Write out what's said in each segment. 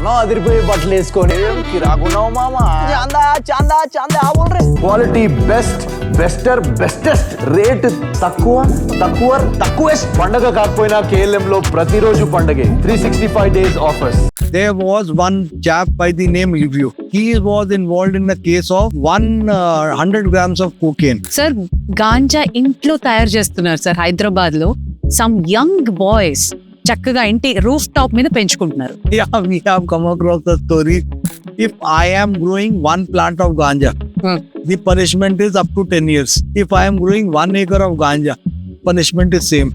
మనం అదిరిపోయి బట్టలు వేసుకొని కిరాకున్నావు మామా. చాందా చాందా చాందా బోల్రే. Quality best, bester, bestest, rate తక్కువ తక్కువ తక్కువెస్ట్. పండగ కాకపోయినా KLM లో ప్రతిరోజు పండగే. 365 days offers. There was one chap by the name Review. He was involved in the case of 100 grams of cocaine. Sir ganja ఇంట్లో తయారు చేస్తున్నారు సార్ హైదరాబాద్ లో. సమ్ యంగ్ బాయ్స్ చక్కగా ఇంటి రూఫ్ టాప్ మీద పెంచుకుంటున్నారు. Yeah, we have come across the story. If I am growing one plant of ganja, the punishment is up to 10 years. If I am growing 1 acre of ganja, punishment is same.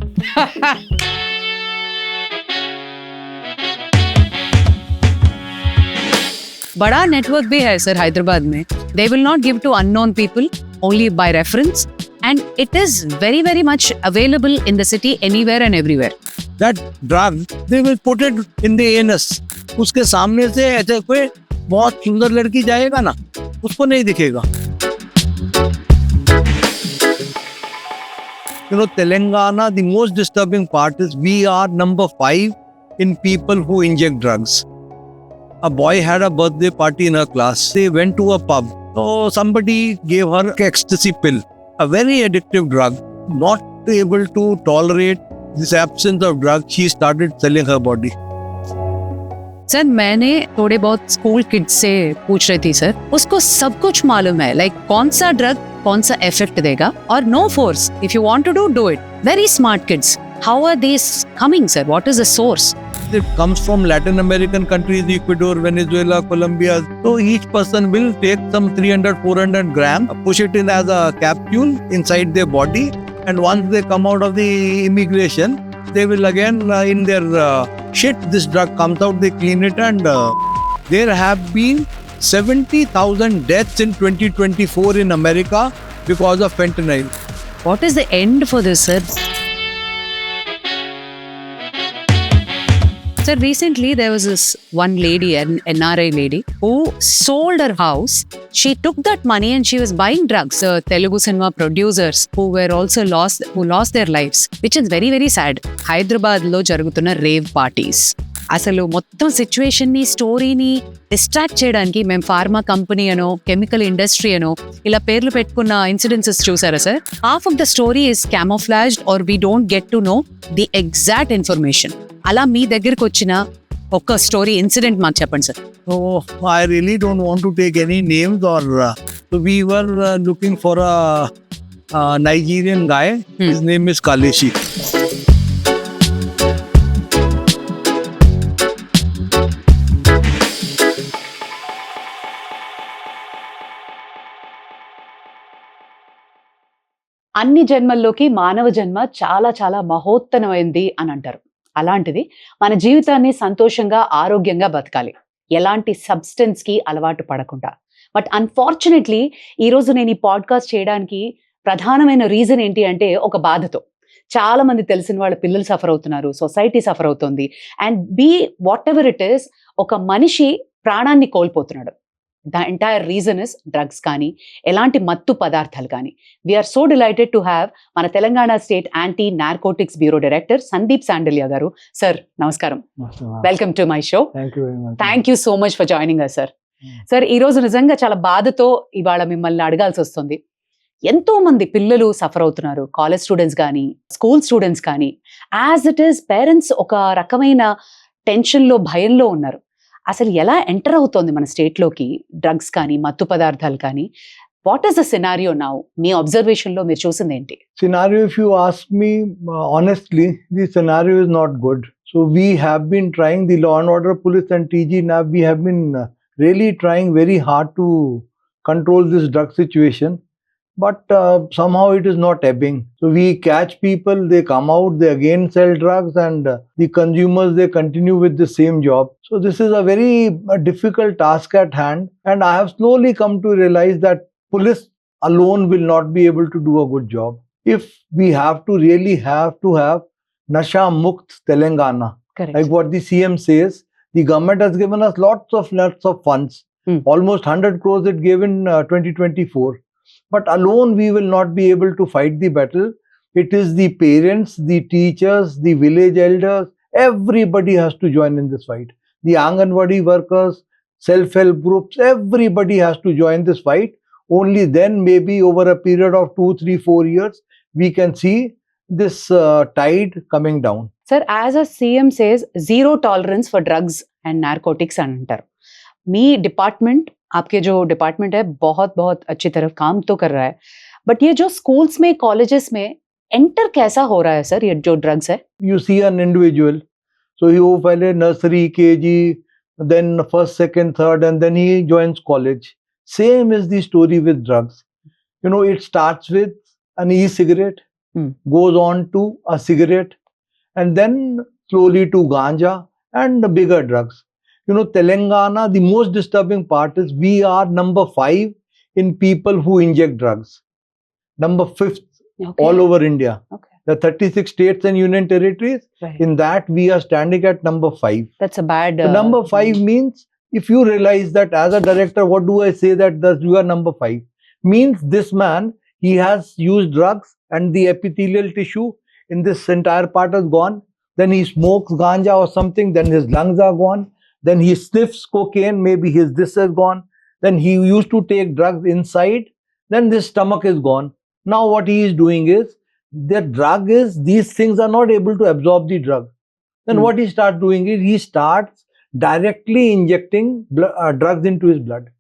बड़ा network भी है sir Hyderabad में. They will not give to unknown people, only by reference, and it is very very much available in the city anywhere and everywhere. That drug, they will put it in the anus. उसके सामने से ऐसे कोई बहुत सुंदर लड़की जाएगा ना, उसको नहीं दिखेगा. You know, Telangana, the most disturbing part is we are number 5 in people who inject drugs. A boy had a birthday party in her class. They went to a pub. So somebody gave her ecstasy pill, a very addictive drug. Not able to tolerate this absence of drug, she started selling her body. Sir मैंने थोड़े बहुत school kids से पूछ रही थी sir, उसको सब कुछ मालूम है लाइक कौन सा ड्रग कौन सा इफेक्ट देगा और no force. If you want to do it. Very smart kids. How are they coming sir? What is the source? It comes from Latin American countries, Ecuador, Venezuela, Colombia. So each person will take some 300-400 grams, push it in as a capsule inside their body, and once they come out of the immigration, they will again in their shit, this drug comes out, they clean it, and there have been 70,000 deaths in 2024 in America because of fentanyl. What is the end for this, sir? Sir, recently there was this one lady, an NRI lady, who sold her house. She took that money and she was buying drugs. Telugu cinema producers who lost their lives, which is very very sad. Hyderabad lo jarugutuna rave parties. అసలు మొత్తం సిచ్యువేషన్ని స్టోరీని distract చేయడానికి మేము pharma company అనో chemical industry అనో ఇలా పేర్లు పెట్టుకున్న ఇన్సిడెన్సెస్ చూసారా sir? Half of the story is camouflaged or we don't get to know the exact information. అలా మీ దగ్గరకు వచ్చిన ఒక స్టోరీ ఇన్సిడెంట్ మాకు చెప్పండి sir. Oh, I really don't want to take any names or so we were looking for a Nigerian guy. His name is Collages. అన్ని జన్మల్లోకి మానవ జన్మ చాలా చాలా మహోత్తరమైంది అని అంటారు. అలాంటిది మన జీవితాన్ని సంతోషంగా ఆరోగ్యంగా బతకాలి, ఎలాంటి సబ్స్టెన్స్కి అలవాటు పడకుండా. బట్ అన్ఫార్చునేట్లీ ఈరోజు నేను ఈ పాడ్కాస్ట్ చేయడానికి ప్రధానమైన రీజన్ ఏంటి అంటే ఒక బాధతో. చాలా మంది తెలిసిన వాళ్ళ పిల్లలు సఫర్ అవుతున్నారు, సొసైటీ సఫర్ అవుతుంది, and whatever it is, ఒక మనిషి ప్రాణాన్ని కోల్పోతున్నాడు. The entire reason is drugs కానీ ఎలాంటి మత్తు పదార్థాలు కానీ. We're so delighted to have మన Telangana state anti narcotics bureau director Sandeep Shandilya గారు. సార్ నమస్కారం, welcome to my show. Thank you so much for joining us sir. Sir ఈరోజు నిజంగా చాలా బాధతో ఇవాళ మిమ్మల్ని అడగాల్సి వస్తుంది. ఎంతో మంది పిల్లలు సఫర్ అవుతున్నారు, కాలేజ్ స్టూడెంట్స్ కానీ స్కూల్ స్టూడెంట్స్ కానీ. యాజ్ ఇట్ ఈస్ పేరెంట్స్ ఒక రకమైన టెన్షన్లో భయంలో ఉన్నారు. అసలు ఎలా ఎంటర్ అవుతోంది మన స్టేట్లోకి డ్రగ్స్ కానీ మత్తు పదార్థాలు కానీ? What is the scenario now? మీ అబ్జర్వేషన్లో మీరు చూసింది ఏంటి? Scenario, if you ask me honestly, the scenario is not good. So we have been trying, the law and order police and TGNAB, we have been really trying very hard to control this drug situation. But somehow it is not ebbing. So we catch people, they come out, they again sell drugs, and the consumers, they continue with the same job. So this is a very difficult task at hand, and I have slowly come to realize that police alone will not be able to do a good job. If we have to really have Nasha Mukt Telangana, Correct. like what the CM says, the government has given us lots of funds. Almost 100 crores it gave in 2024. But alone we will not be able to fight the battle. It is the parents, the teachers, the village elders, everybody has to join in this fight. the Anganwadi workers, self-help groups, everybody has to join this fight. Only then, maybe over a period of 2, 3, 4 years, we can see this tide coming down. Sir, as a CM says, zero tolerance for drugs and narcotics and antar. Me department, आपके जो department है बहुत बहुत अच्छी तरह काम तो कर रहा है, बट ये जो स्कूल्स में कॉलेजेस में एंटर कैसा हो रहा है सर, ये जो ड्रग्स है? You see an individual, so he वो पहले nursery, KG, then first, second, third, and then he joins college. Same is the story with drugs. You know, it starts with an e-cigarette, goes on to a cigarette, and then slowly to ganja and the bigger drugs. You know, Telangana, the most disturbing part is we are number 5 in people who inject drugs. Number 5th all over India. Okay. The 36 states and union territories, Right. in that we are standing at number 5. That's a bad... So number 5 means, if you realize that as a director, what do I say that you are number 5? Means this man, he has used drugs and the epithelial tissue in this entire part is gone. Then he smokes ganja or something, then his lungs are gone. Then he sniffs cocaine, maybe this is gone. Then he used to take drugs inside, then his stomach is gone. Now what he is doing is, the drug is, these things are not able to absorb the drug. Then what he starts doing is, he starts directly injecting drugs into his blood.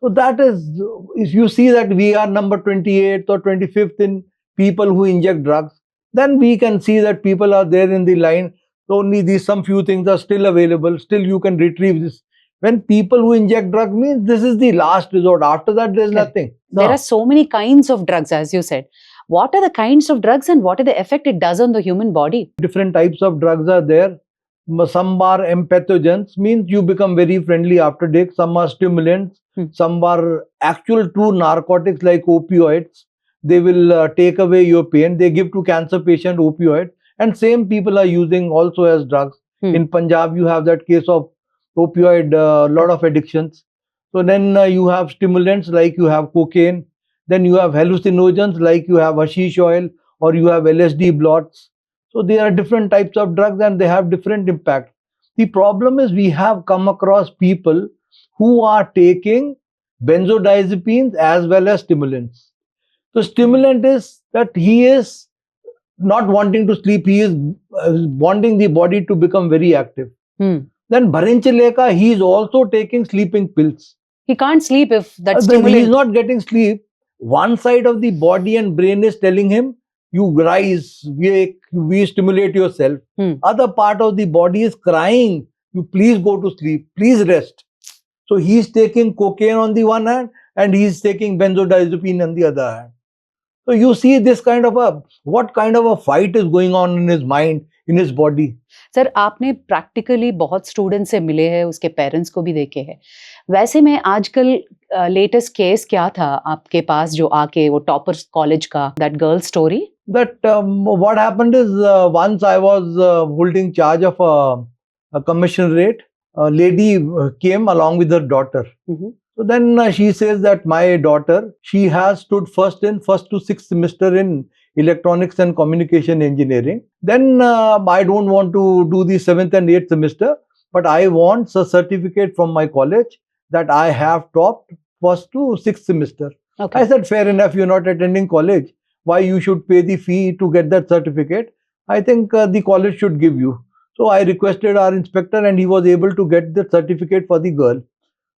So that is, if you see that we are number 28th or 25th in people who inject drugs, then we can see that people are there in the line. Only these some few things are still available. Still you can retrieve this. When people who inject drugs means this is the last resort. After that there is nothing. There are so many kinds of drugs, as you said. What are the kinds of drugs and what is the effect it does on the human body? Different types of drugs are there. Some are empathogens, means you become very friendly after take. Some are stimulants. Some are actual true narcotics like opioids. They will take away your pain. They give to cancer patient opioid. And same people are using also as drugs. In Punjab, you have that case of opioid, lot of addictions. So then you have stimulants like you have cocaine. Then you have hallucinogens like you have hashish oil or you have LSD blots. So there are different types of drugs and they have different impact. The problem is we have come across people who are taking benzodiazepines as well as stimulants. So stimulant is that he is not wanting to sleep, he is wanting the body to become very active. Then Bharinchileka, he is also taking sleeping pills. He can't sleep if that He stimulant... is not getting sleep. One side of the body and brain is telling him, you rise, we stimulate yourself. Other part of the body is crying, you please go to sleep, please rest. So he is taking cocaine on the one hand and he is taking benzodiazepine on the other hand. So you see this kind of what kind of a fight is going on in his mind, in his body. Sir आपने practically बहुत student से मिले हैं, उसके parents को भी देखे हैं. वैसे में आजकल लेटेस्ट केस क्या था आपके पास जो आके वो टॉपर्स कॉलेज का that girl story? That what happened is once I was holding charge of a commissionerate. A lady came along with her daughter. So then she says that my daughter, she has stood first to 6th semester in electronics and communication engineering. Then I don't want to do the 7th and 8th semester, but I want a certificate from my college that I have topped 1st to 6th semester. Okay. I said, fair enough, you're not attending college. Why you should pay the fee to get that certificate? I think the college should give you. So I requested our inspector and he was able to get the certificate for the girl.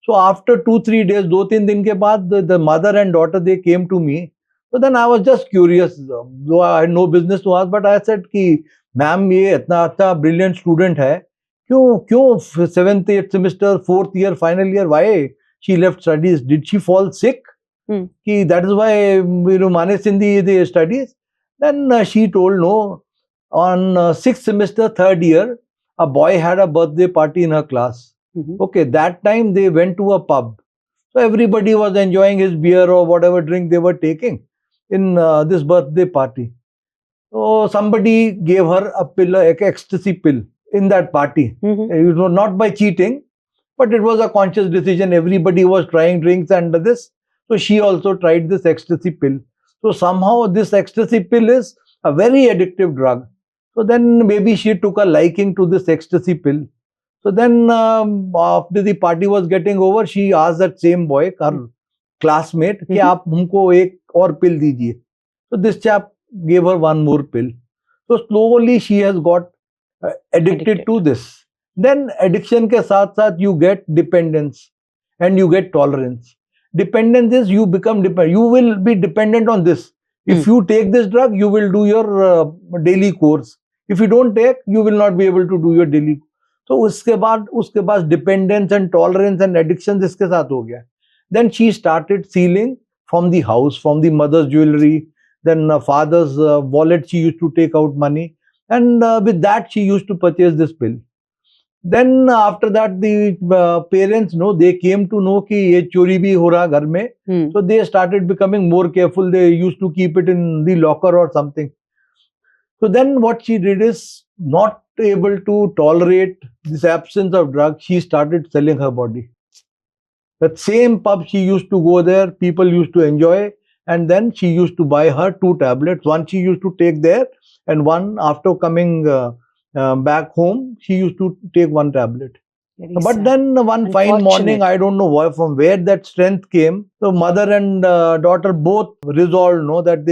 So after 2-3 days, 2-3 दिन के बाद, the mother and daughter, they came to me. So then I was just curious, though I had no business to ask, but I said कि ma'am ये इतना अच्छा brilliant student है, क्यों 7th, 8th semester, 4th year, final year, why she left studies? Did she fall sick? कि that is why managed in the studies. Then she told no. On 6th semester, 3rd year, a boy had a birthday party in her class. Okay, that time they went to a pub. So everybody was enjoying his beer or whatever drink they were taking in this birthday party. So somebody gave her a pill, an ecstasy pill in that party. It was not by cheating, but it was a conscious decision. Everybody was trying drinks and this. So she also tried this ecstasy pill. So somehow this ecstasy pill is a very addictive drug. So then maybe she took a liking to this ecstasy pill. So then after the party was getting over, she asked that same boy, her classmate, कि आप हमको एक और pill दीजिए. So this chap gave her one more pill. So slowly she has got addicted to this. Then addiction के साथ साथ you get dependence and you get tolerance. Dependence is you become dependent. You will be dependent on this. If you take this drug, you will do your daily course. If you don't take, you will not be able to do your daily. So उसके बाद dependence and tolerance and addiction इसके साथ हो गया. Then she started stealing from the house, from the mother's jewelry, then father's wallet. She used to take out money, and with that she used to purchase this pill. Then after that, the parents they came to know कि ये चोरी भी हो रहा घर में. So they started becoming more careful. They used to keep it in the locker or something. So then what she did is, not able to tolerate this absence of drugs, she started selling her body. That same pub she used to go there, people used to enjoy, and then she used to buy her 2 tablets. One she used to take there, and one after coming back home, she used to take 1 tablet. But then one fine morning, I don't know why, from where that strength came. So mother and daughter both resolved, that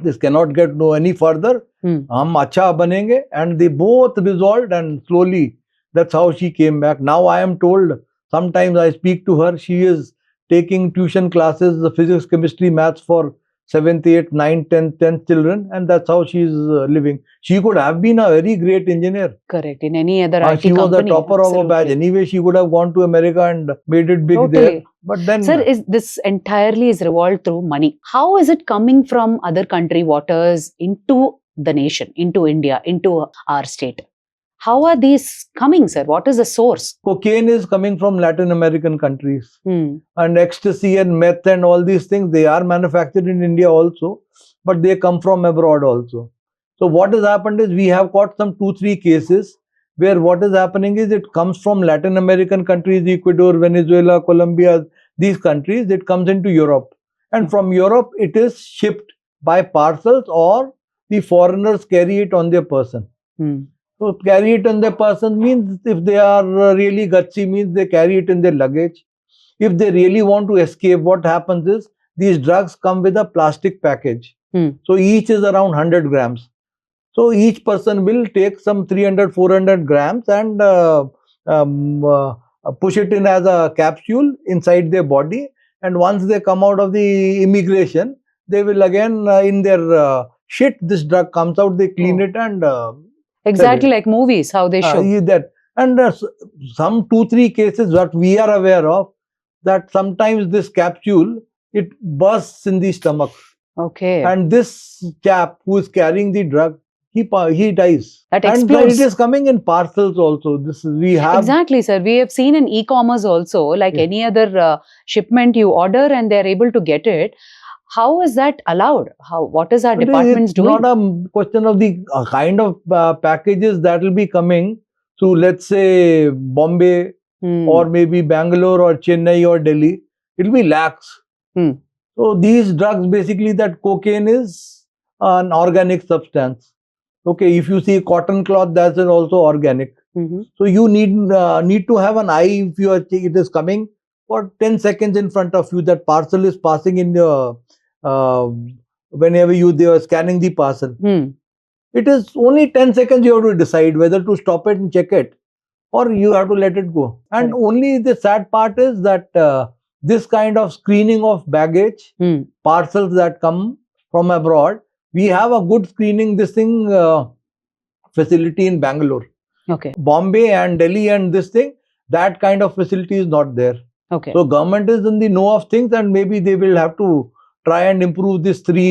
this cannot get any further. Hum acha banenge, and they both resolved, and slowly that's how she came back. Now I am told, sometimes I speak to her, she is taking tuition classes, physics, chemistry, maths for 7th, 8th, 9th, 10th children, and that's how she is living. She could have been a very great engineer. Correct. In any other IT she was company, the topper of a batch. Anyway, she could have gone to America and made it big there. But then, sir, this entirely is revolved through money. How is it coming from other country waters into the nation, into India, into our state? How are these coming, sir? What is the source? Cocaine is coming from Latin American countries. And ecstasy and meth and all these things, they are manufactured in India also, but they come from abroad also. So what has happened is, we have got some 2-3 cases where what is happening is, it comes from Latin American countries, Ecuador, Venezuela, Colombia, these countries, it comes into Europe. And from Europe, it is shipped by parcels, or the foreigners carry it on their person. So carry it on their person means, if they are really gutsy, means they carry it in their luggage. If they really want to escape, what happens is, these drugs come with a plastic package. So each is around 100 grams. So each person will take some 300-400 grams and push it in as a capsule inside their body. And once they come out of the immigration, they will again, in their shit, this drug comes out, they clean it and... exactly like movies, how they show. That. And some 2-3 cases that we are aware of, that sometimes this capsule, it bursts in the stomach. Okay. And this chap who is carrying the drug, he dies. That and explodes. It is coming in parcels also. We have... Exactly, sir. We have seen in e-commerce also, like any other shipment you order and they're able to get it. How is that allowed? What is our departments doing? It's not a question of the kind of packages that will be coming to, let's say, Bombay or maybe Bangalore or Chennai or Delhi. It will be lakhs. So these drugs, basically, that cocaine is an organic substance. Okay, if you see cotton cloth, that is also organic. So you need to have an eye if it is coming for 10 seconds in front of you. That parcel is passing in your... whenever they are scanning the parcel. It is only 10 seconds you have to decide whether to stop it and check it, or you have to let it go. And only the sad part is that this kind of screening of baggage, parcels that come from abroad, we have a good screening facility in Bangalore. Okay. Bombay and Delhi and that kind of facility is not there. Okay. So government is in the know of things, and maybe they will have to try and improve these 3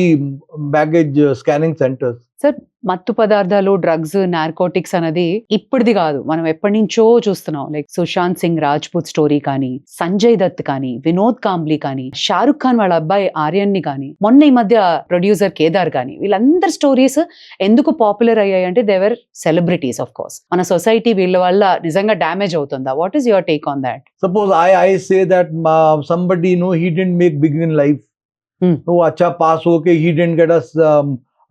baggage scanning centers. Sir, మత్తు పదార్థాలు, drugs, narcotics అనేది ఇప్పటిది కాదు, మనం ఎప్పటి నుంచో చూస్తున్నాం. Like Sushant Singh Rajput story కానీ, సంజయ్ దత్ కానీ, వినోద్ కాంబ్లీ కానీ, షారుఖ్ ఖాన్ వాళ్ళ అబ్బాయి ఆర్యన్ ని కానీ, మొన్న ఈ మధ్య ప్రొడ్యూసర్ కేదార్ కానీ, వీళ్ళందరి స్టోరీస్ ఎందుకు పాపులర్ అయ్యాయి అంటే, దేవర్ సెలబ్రిటీస్. ఆఫ్ కోర్స్ మన సొసైటీ వీళ్ళ వల్ల నిజంగా డ్యామేజ్ అవుతుందా? What is your take on that? Suppose I say that somebody, he didn't make big in life. So acha pass hoke, he didn't get us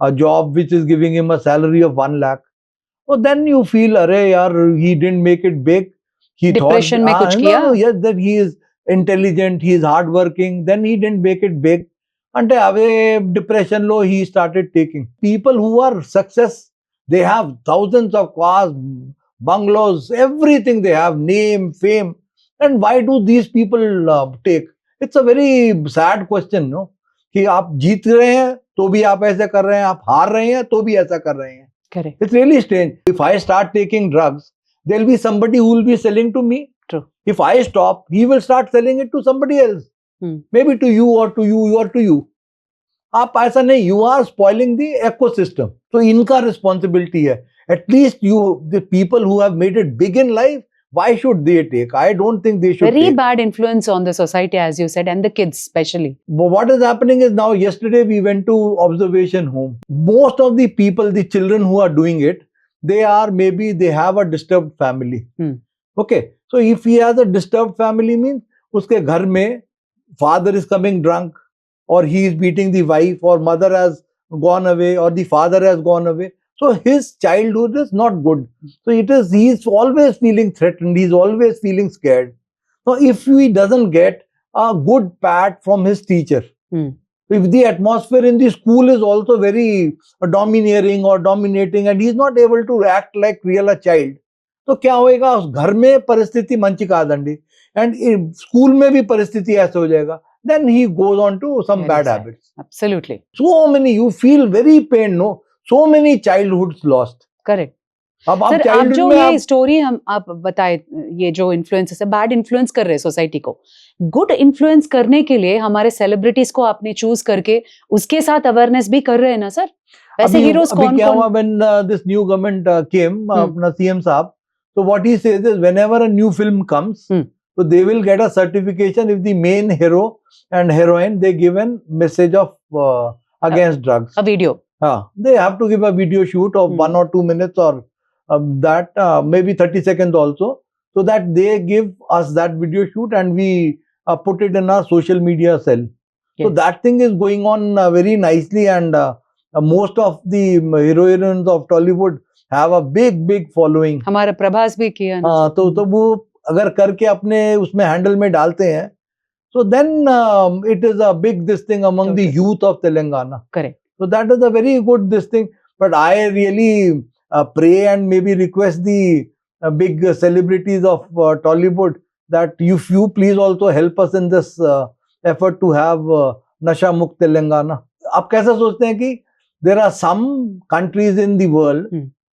a job which is giving him a salary of 1 lakh. So then you feel, arey yaar, he didn't make it big. he Depression में thought, कुछ no, किया? no, yes, that he is intelligent, he is hardworking. Then he didn't make it big. And away depression low, he started taking. People who are success, they have thousands of cars, bungalows, everything they have, name, fame. And why do these people take? It's a very sad question, no? कि आप जीत रहे हैं तो भी आप ऐसा कर रहे हैं, आप हार रहे हैं तो भी ऐसा कर रहे हैं. Correct. It's really strange. If I start taking drugs, there'll be somebody who will be selling to me. True. If I stop, he will start selling it to somebody else. Maybe to you or to you or to you. आप ऐसा नहीं, you are spoiling the ecosystem. So इनका responsibility है. At least the people who have made it big in life, why should they take? I don't think they should Very take. bad influence on the society, as you said, and the kids especially. But what is happening is now, yesterday we went to observation home. Most of the people, the children who are doing it, they have a disturbed family. Okay. So if he has a disturbed family, means uske ghar mein father is coming drunk, or he is beating the wife, or mother has gone away, or the father has gone away. So his childhood is not good. So he is always feeling threatened. He is always feeling scared. So if he doesn't get a good pat from his teacher, if the atmosphere in the school is also very domineering or dominating, and he is not able to act like real a child, तो क्या होएगा? उस घर में परिस्थिति मंचिका दंडी, and school में भी परिस्थिति ऐसे हो जाएगा. Then he goes on to some bad habits. Absolutely. So many, you feel very pain, no? So many childhoods lost. Correct. अब सर, आप childhood जो में ये स्टोरी आप बताए, ये जो इन्फ्लुएंस है, बैड इन्फ्लुएंस कर रहे हैं सोसाइटी को, गुड इन्फ्लुएंस करने के लिए हमारे सेलिब्रिटीज को आपने चूज करके उसके साथ अवेयरनेस भी कर रहे हैं ना सर? वैसे हीरोज कौन क्या हुआ when this new government came, अपना CM साहब, so what he says is whenever a new film comes, so they will get a certification if the main hero and heroine, they give a message of against drugs. A video. They have to give a video shoot of 1 or 2 minutes, or that maybe 30 seconds also, so that they give us that video shoot and we put it in our social media cell. Yes. So that thing is going on very nicely, and most of the heroines of Tollywood have a big following. हमारा प्रभास भी किया ना. तो वो अगर करके अपने उसमें हैंडल में डालते हैं, so then it is a big this thing among the youth of Telangana. Correct. So that is a very good this thing. But I really pray and maybe request the big celebrities of Tollywood that if you please also help us in this effort to have Nasha Mukt Telangana. आप कैसा सोचते हैं कि there are some countries in the world,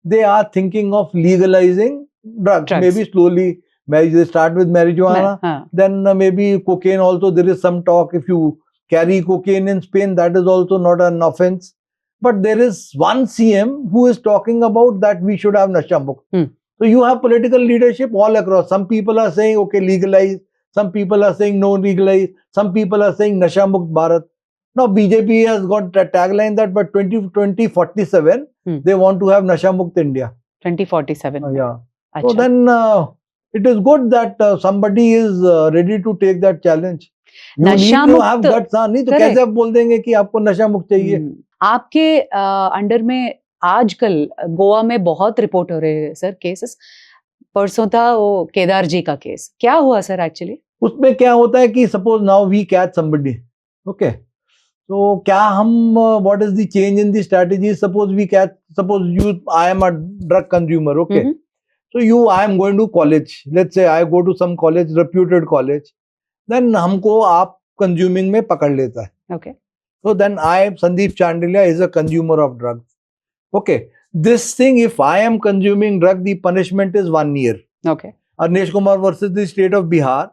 they are thinking of legalizing drugs. Maybe slowly. They start with marijuana, then maybe cocaine also. There is some talk, if you carry cocaine in Spain, that is also not an offense. But there is one CM who is talking about that we should have Nasha Mukt. So you have political leadership all across. Some people are saying, okay, legalize. Some people are saying, no, legalize. Some people are saying Nasha Mukt Bharat. Now BJP has got a tagline that by 2047, they want to have Nasha Mukt India. 2047. Yeah. Achha. So then it is good that somebody is ready to take that challenge. You need to have guts. नहीं तो कैसे आप बोल देंगे कि आपको नशा मुक्त चाहिए? आपके अंडर में आजकल गोवा में बहुत रिपोर्ट हो रहे हैं सर केसेस. परसों था वो केदार जी का केस. क्या हुआ सर एक्चुअली? उसमें क्या होता है कि suppose now we catch somebody, okay, तो क्या हम what is the change in the strategy? Suppose we catch, suppose you, I am a drug consumer, okay, so I am going to college, let's say I go to some college, reputed college, then हमको आप consuming में पकड़ लेता है. Okay. So then Sandeep Shandilya is a consumer of drugs. Okay. This thing, if I am consuming drug, the punishment is 1 year. Okay. Arnesh Kumar versus the state of Bihar,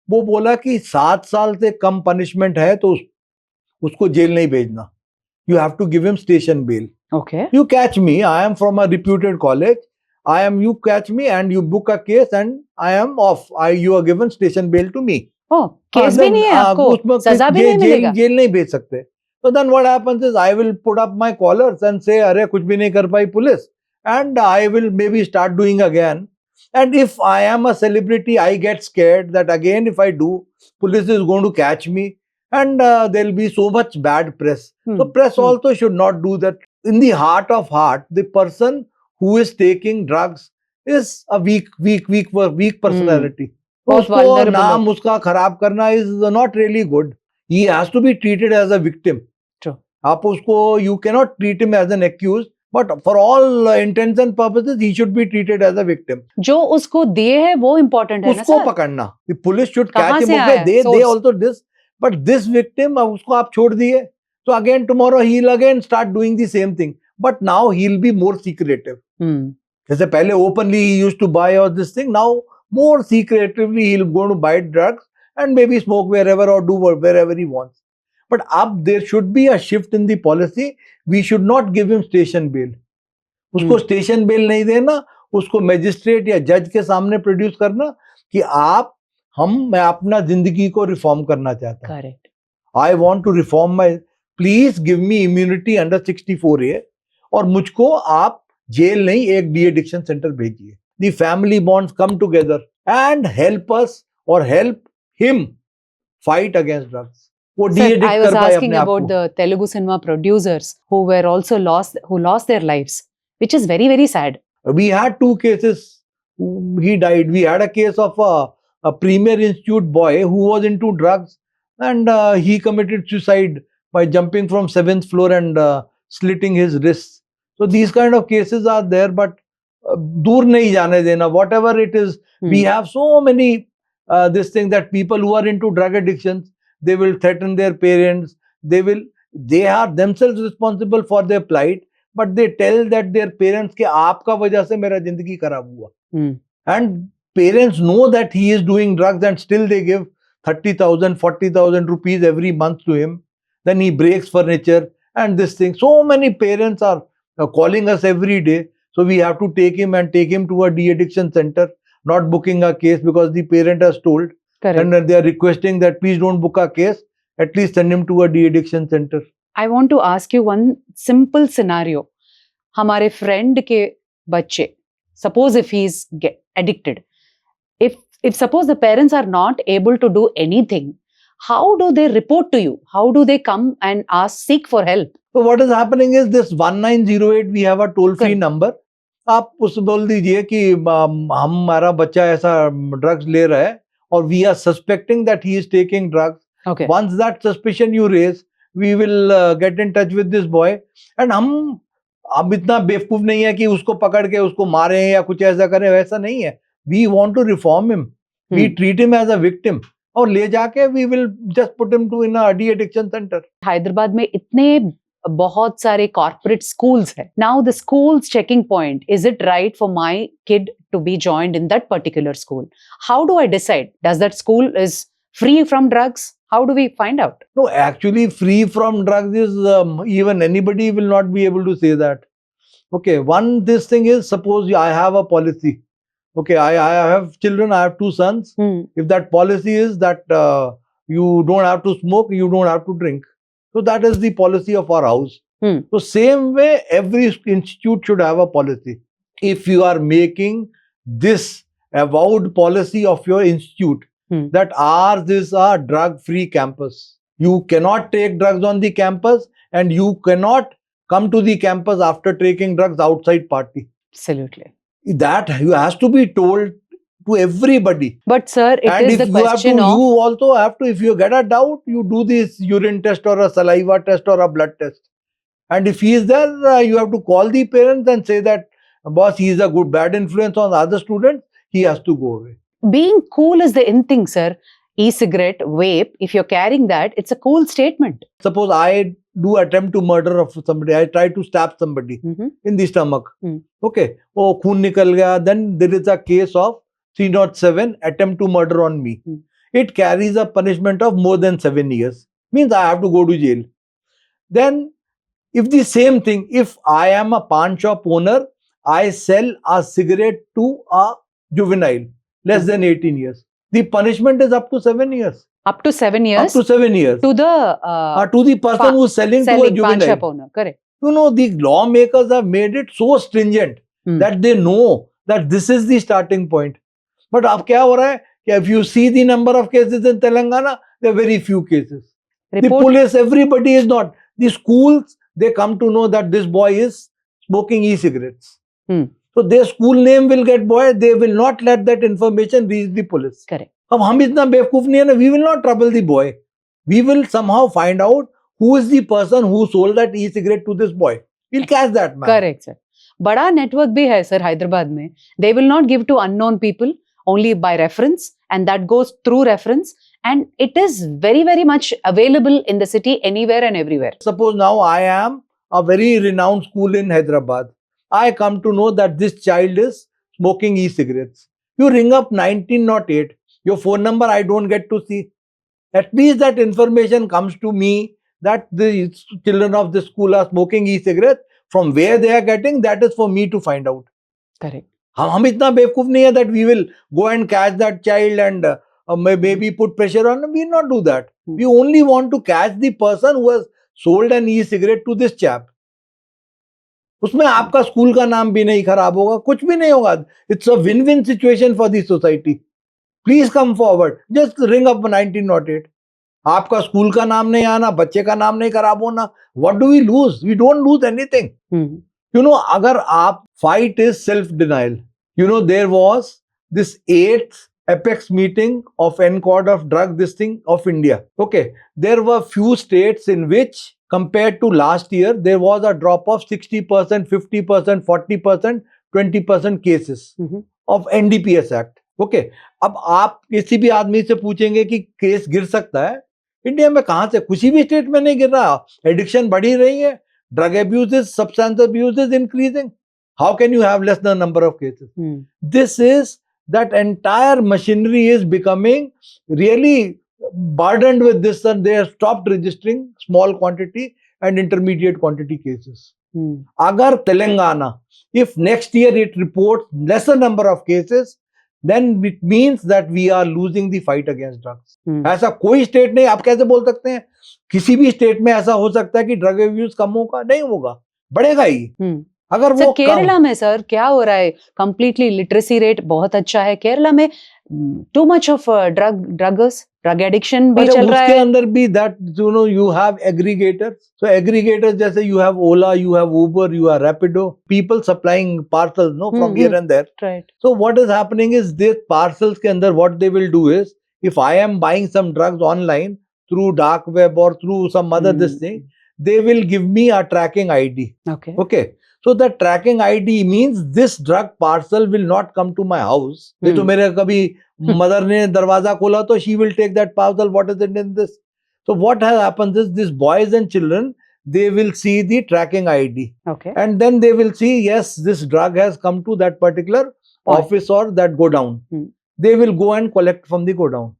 वो बोला कि 7 साल से कम punishment है तो उसको jail नहीं भेजना. You have to give him station bail. Okay. You catch me, I am from a reputed college. You catch me and you book a case and I am off. You are given station bail to me. Oh, case भी नहीं है आपको, सजा भी नहीं मिलेगा. Jail नहीं भेज सकते. So then what happens is I will put up my collars and say, अरे कुछ भी नहीं कर पाई police, and I will maybe start doing again. And if I am a celebrity, I get scared that again if I do, police is going to catch me, and there will be so much bad press. So press also should not do that. In the heart of heart, the person who is taking drugs is a weak personality. बहुत उसको vulnerable नाम उसका खराब करना is not really good. He has to be treated as a victim. True. आप उसको, you cannot treat him as an accused, but for all intents and purposes, he should be treated as a victim. जो उसको दिए है वो important है ना उसको सर? पकड़ना. The police should कहाँ catch him. से Okay, आया? they Source. also this, but this victim, अब उसको आप छोड़ दिए. So again tomorrow he'll again start doing the same thing. But now he'll be more secretive. जैसे पहले openly he used to buy all this thing. Now more secretively he'll go to buy drugs and maybe smoke wherever or do wherever he wants. But up there should be a shift in the policy. We should not give him station bail. उसको station bell नहीं देना, उसको magistrate या जज के सामने produce करना कि मैं अपना जिंदगी को रिफॉर्म करना चाहता हूँ. Correct. I want to reform my, please give me immunity under 64A और मुझको आप जेल नहीं एक डी एडिक्शन सेंटर भेजिए. The family bonds come together and help us और help him fight against drugs. वो डी Sir, एडिक्ट I कर was पाए asking अपने आप about को. the Telugu cinema producers who were also lost their lives, which is very, very sad. We had 2 cases. He died. We had a case of a Premier Institute boy who was into drugs and he committed suicide by jumping from 7th floor and slitting his wrists. So these kind of cases are there, but dur nahi jane dena. Whatever it is, we have so many this thing that people who are into drug addictions, they will threaten their parents. They are themselves responsible for their plight. But they tell that their parents के आपका वजह से मेरा जिंदगी खराब हुआ. And parents know that he is doing drugs and still they give 30,000, 40,000 rupees every month to him. Then he breaks furniture and this thing. So many parents are calling us every day. So we have to take him to a de-addiction center, not booking a case because the parent has told. Correct. And they are requesting that please don't book a case. At least send him to a de-addiction center. I want to ask you one simple scenario. हमारे friend के बच्चे, suppose if he is addicted, if suppose the parents are not able to do anything, how do they report to you? How do they come and seek for help? So what is happening is this 1908 we have a toll free number. आप उस बोल दीजिए कि हमारा बच्चा ऐसा drugs ले रहा है और we are suspecting that he is taking drugs. Okay. Once that suspicion you raise, we will get in touch with this boy and हम अब इतना बेवकूफ नहीं है कि उसको पकड़ के उसको मारें या कुछ ऐसा करें, वैसा नहीं है. We want to reform him. We treat him as a victim और ले जाके we will just put him to in a de-addiction center. Hyderabad में इतने बहुत सारे corporate schools है. Now the school's checking point, is it right for my kid to be joined in that particular school? How do I decide? Does that school is free from drugs? How do we find out? No, actually free from drugs is even anybody will not be able to say that. Okay, this thing is, suppose I have a policy. Okay, I have children, I have 2 sons. If that policy is that you don't have to smoke, you don't have to drink. So that is the policy of our house. So same way, every institute should have a policy. If you are making this avowed policy of your institute, that ours is a drug-free campus. You cannot take drugs on the campus and you cannot come to the campus after taking drugs outside party. Absolutely. That has to be told to everybody. But sir, it is the question of... You also have to, if you get a doubt, you do this urine test or a saliva test or a blood test. And if he is there, you have to call the parents and say that, boss, he is a bad influence on the other students, he has to go away. Being cool is the in thing, sir. E-cigarette, vape, if you're carrying that, it's a cool statement. Suppose I do attempt to murder of somebody, I try to stab somebody in the stomach. Okay, oh, khoon nikal gaya, then there is a case of 307, attempt to murder on me. It carries a punishment of more than 7 years. Means I have to go to jail. Then, if the same thing, if I am a pawn shop owner, I sell a cigarette to a juvenile, less than 18 years. The punishment is up to 7 years. Up to 7 years? Up to 7 years. To the person who is selling to a juvenile. Pawn shop owner, correct. You know, the lawmakers have made it so stringent that they know that this is the starting point. But अब क्या हो रहा है? If you see the number of cases in Telangana, there are very few cases. The police, everybody is not. The schools, they come to know that this boy is smoking e-cigarettes. So their school name will get boiled. They will not let that information reach the police. Correct. अब हम इतना बेवकूफ नहीं है ना, we will not trouble the boy. We will somehow find out who is the person who sold that e-cigarette to this boy. We'll catch that man. Correct sir. बड़ा network भी है सर हैदराबाद में. They will not give to unknown people, only by reference, and that goes through reference, and it is very, very much available in the city anywhere and everywhere. Suppose now I am a very renowned school in Hyderabad. I come to know that this child is smoking e-cigarettes. You ring up 1908. Your phone number I don't get to see. At least that information comes to me that the children of the school are smoking e-cigarettes. From where they are getting, that is for me to find out. Correct. हम इतना बेवकूफ नहीं है that we will go and catch that child and maybe put pressure on him. We will not do that. We only want to catch the person who has sold an e-cigarette to this chap. उसमें आपका school का नाम भी नहीं खराब होगा, कुछ भी नहीं होगा. It's a win-win situation for the society. Please come forward. Just ring up 1908. आपका स्कूल का नाम नहीं आना, बच्चे का नाम नहीं खराब होना. What do we lose? We don't lose anything. You know, अगर आप fight is self-denial. You know, there was this 8th apex meeting of NCOD of drug this thing of India. Okay, there were few states in which compared to last year, there was a drop of 60%, 50%, 40%, 20% cases of NDPS Act. Okay, अब आप किसी भी आदमी से पूछेंगे कि case गिर सकता है, इंडिया में कहां से, किसी भी स्टेट में नहीं गिर रहा. एडिक्शन बढ़ी रही है, drug abuse, substance abuse is increasing. How can you have less than number of cases? This is that entire machinery is becoming really burdened with this, and they have stopped registering small quantity and intermediate quantity cases. Agar Telangana, if next year it reports lesser number of cases, then it means that we are losing the fight against drugs. ऐसा कोई state नहीं. आप कैसे बोल सकते हैं किसी भी स्टेट में ऐसा हो सकता है कि ड्रग अब्यूज कम होगा? नहीं होगा, बढ़ेगा ही. अगर वो केरला में सर क्या हो रहा है, कंप्लीटली लिटरेसी रेट बहुत अच्छा है केरला में. Too much of drug addiction भी चल रहा है. उसके अंदर भी that you know you have aggregators. So aggregators जैसे you have Ola, you have Uber, you have Rapido, people supplying parcels no from here and there. Right. So what is happening is this parcels के अंदर what they will do is, if I am buying some drugs online through dark web और through some other this thing, they will give me a tracking ID. Okay. So the tracking ID means this drug parcel will not come to my house. नहीं तो मेरे कभी mother ने दरवाजा खोला तो she will take that parcel. What is it in this? So what has happened is these boys and children, they will see the tracking ID. Okay. And then they will see, yes, this drug has come to that particular office or that godown. They will go and collect from the godown.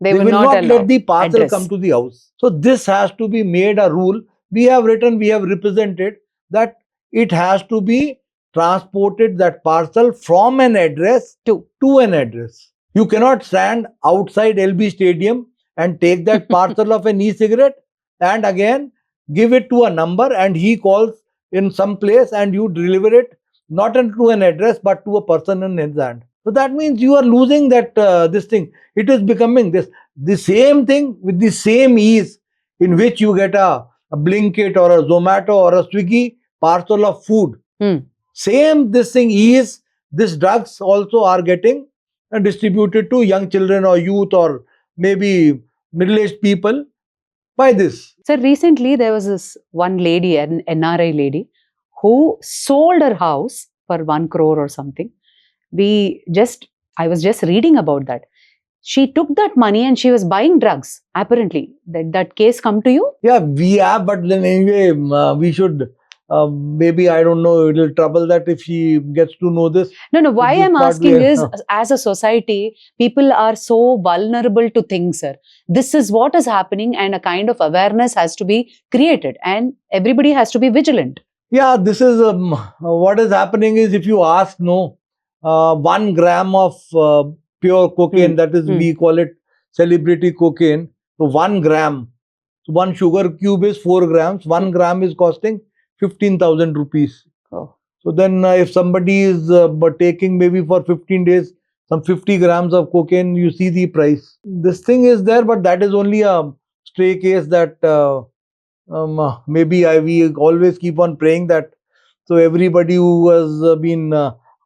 They will not let the parcel come to the house. So this has to be made a rule. We have written, we have represented that it has to be transported, that parcel, from an address to an address. You cannot stand outside LB Stadium and take that parcel of an e-cigarette and again give it to a number and he calls in some place and you deliver it not to an address but to a person in his hand. So that means you are losing that this thing. It is becoming the same thing with the same ease in which you get a Blinkit or a Zomato or a Swiggy parcel of food. Same this thing is, these drugs also are getting distributed to young children or youth or maybe middle-aged people by this. Sir, recently there was this one lady, an NRI lady, who sold her house for 1 crore or something. I was just reading about that. She took that money and she was buying drugs. Apparently, that case come to you? Yeah, we have, but then anyway, we should maybe, I don't know, it'll trouble that if she gets to know this. No, why I'm asking is, as a society, people are so vulnerable to things, sir. This is what is happening and a kind of awareness has to be created and everybody has to be vigilant. Yeah, this is what is happening is, if you ask, 1 gram of pure cocaine, that is, we call it celebrity cocaine. So 1 gram, so 1 sugar cube is 4 grams. 1 gram is costing 15,000 rupees. Oh. So then if somebody is taking maybe for 15 days some 50 grams of cocaine, you see the price. This thing is there, but that is only a stray case that maybe we always keep on praying that So everybody who has been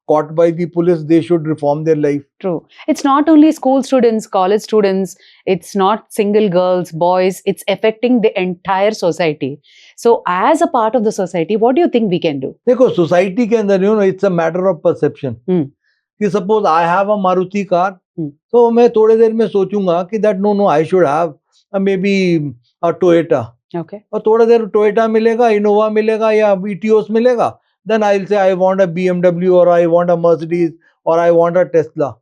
caught by the police, they should reform their life. True. It's not only school students, college students, it's not single girls, boys, it's affecting the entire society. So, as a part of the society, what do you think we can do? देखो society के अंदर it's a matter of perception. कि suppose I have a Maruti car, तो मैं थोड़े देर में सोचूंगा कि that no I should have maybe a Toyota. Okay. और थोड़ा देर Toyota मिलेगा, Innova मिलेगा या Etios मिलेगा, then I'll say I want a BMW or I want a Mercedes or I want a Tesla.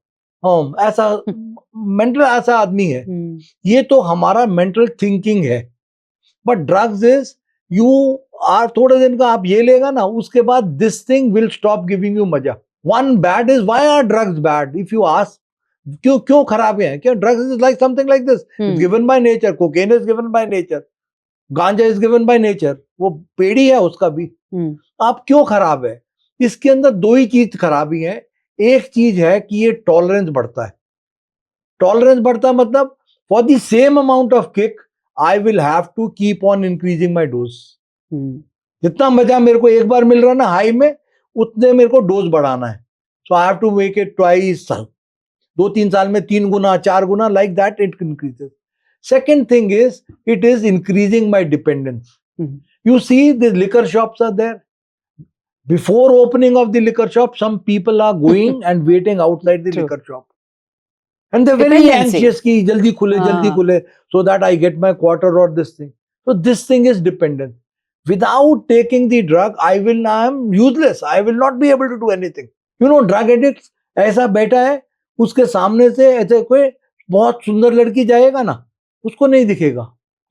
ऐसा mental ऐसा आदमी है. ये तो हमारा mental thinking है. But drugs is you are थोड़े दिन का आप ये लेगा ना, उसके बाद this thing will stop giving you मजा. One bad is why are drugs bad? If you ask, क्यों खराब है? क्या drugs is like something like this? It's given by nature. Cocaine is given by nature. गांजा is given by nature. वो पेड़ी है उसका भी. आप क्यों खराब है? इसके अंदर दो ही चीज खराबी है. एक चीज है कि ये टॉलरेंस बढ़ता है. टॉलरेंस बढ़ता मतलब for the same amount of kick I will have to keep on increasing my dose. जितना मजा मेरे को एक बार मिल रहा ना हाई में, उतने मेरे को डोज बढ़ाना है. So I have to make it twice. 2-3 साल में 3 गुना 4 गुना, like that it increases. Second thing is, it is increasing my dependence. You see, the liquor shops are there. Before opening of the liquor shop, some people are going and waiting outside the liquor shop. And they're very anxious ki jaldi khule, so that I get my quarter or this thing. So this thing is dependent. Without taking the drug, I am useless. I will not be able to do anything. You know, drug addicts, ऐसा बैठा है, उसके सामने से ऐसे कोई बहुत सुंदर लड़की जाएगा ना, उसको नहीं दिखेगा.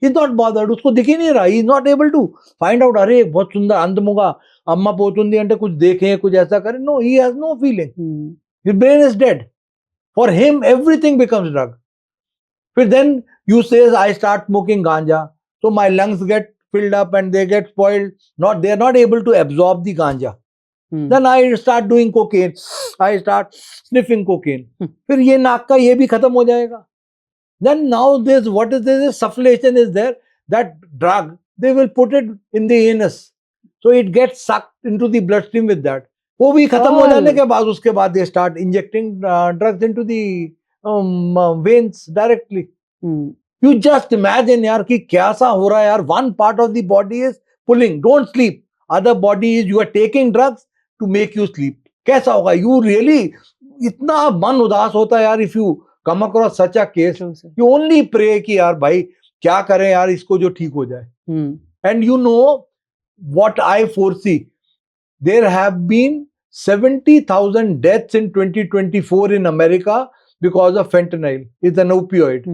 He's not bothered. उसको दिख ही नहीं रहा. He's not able to find out. अरे बहुत सुंदर अंधमुगा अम्मा पोतुंदी अंटे कुछ देखे कुछ ऐसा करे. No, he has no feeling. His brain is dead. For him, everything becomes drug. But then you say, I start smoking ganja, so my lungs get filled up and they get spoiled. They are not able to absorb the ganja. Then I start doing cocaine. I start sniffing cocaine. फिर ये नाक का ये भी खत्म हो जाएगा. Then now this sufflation is there. That drug, they will put it in the anus. So it gets sucked into the bloodstream with that. वो भी खत्म हो जाने के बाद उसके बाद they start injecting drugs into the veins directly. You just imagine यार कि क्या सा हो रहा है यार. One part of the body is pulling, don't sleep. Other body is you are taking drugs to make you sleep. कैसा होगा? You really इतना मन उदास होता है यार. If you come across such a case, you only pray कि यार भाई क्या करें यार इसको जो ठीक हो जाए. And you know what I foresee? There have been 70,000 deaths in 2024 in America because of fentanyl. It's an opioid.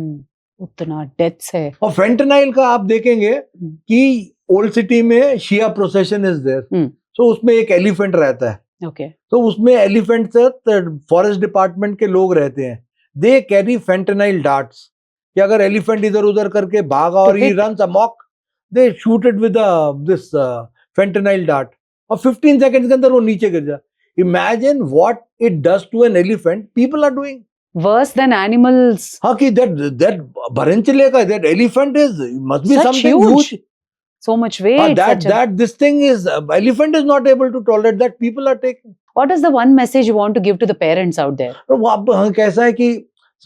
उतना डेथ्स है. और fentanyl का आप देखेंगे कि ओल्ड सिटी में शिया प्रोसेशन इज देयर. सो उसमें एक एलिफेंट रहता है. Okay. तो उसमें एलिफेंट से फॉरेस्ट डिपार्टमेंट के लोग रहते हैं. They carry fentanyl darts. कि अगर एलिफेंट इधर उधर करके भागा और he runs amok, they shoot it with this fentanyl dart. और 15 seconds के अंदर वो नीचे गिर जाए. Imagine what it does to an elephant. People are doing worse than animals. हाँ कि that भरंचले का that elephant must be Such something huge. So much weight. This thing is elephant is not able to tolerate that. People are taking. What is the one message you want to give to the parents out there? वो अब कैसा है कि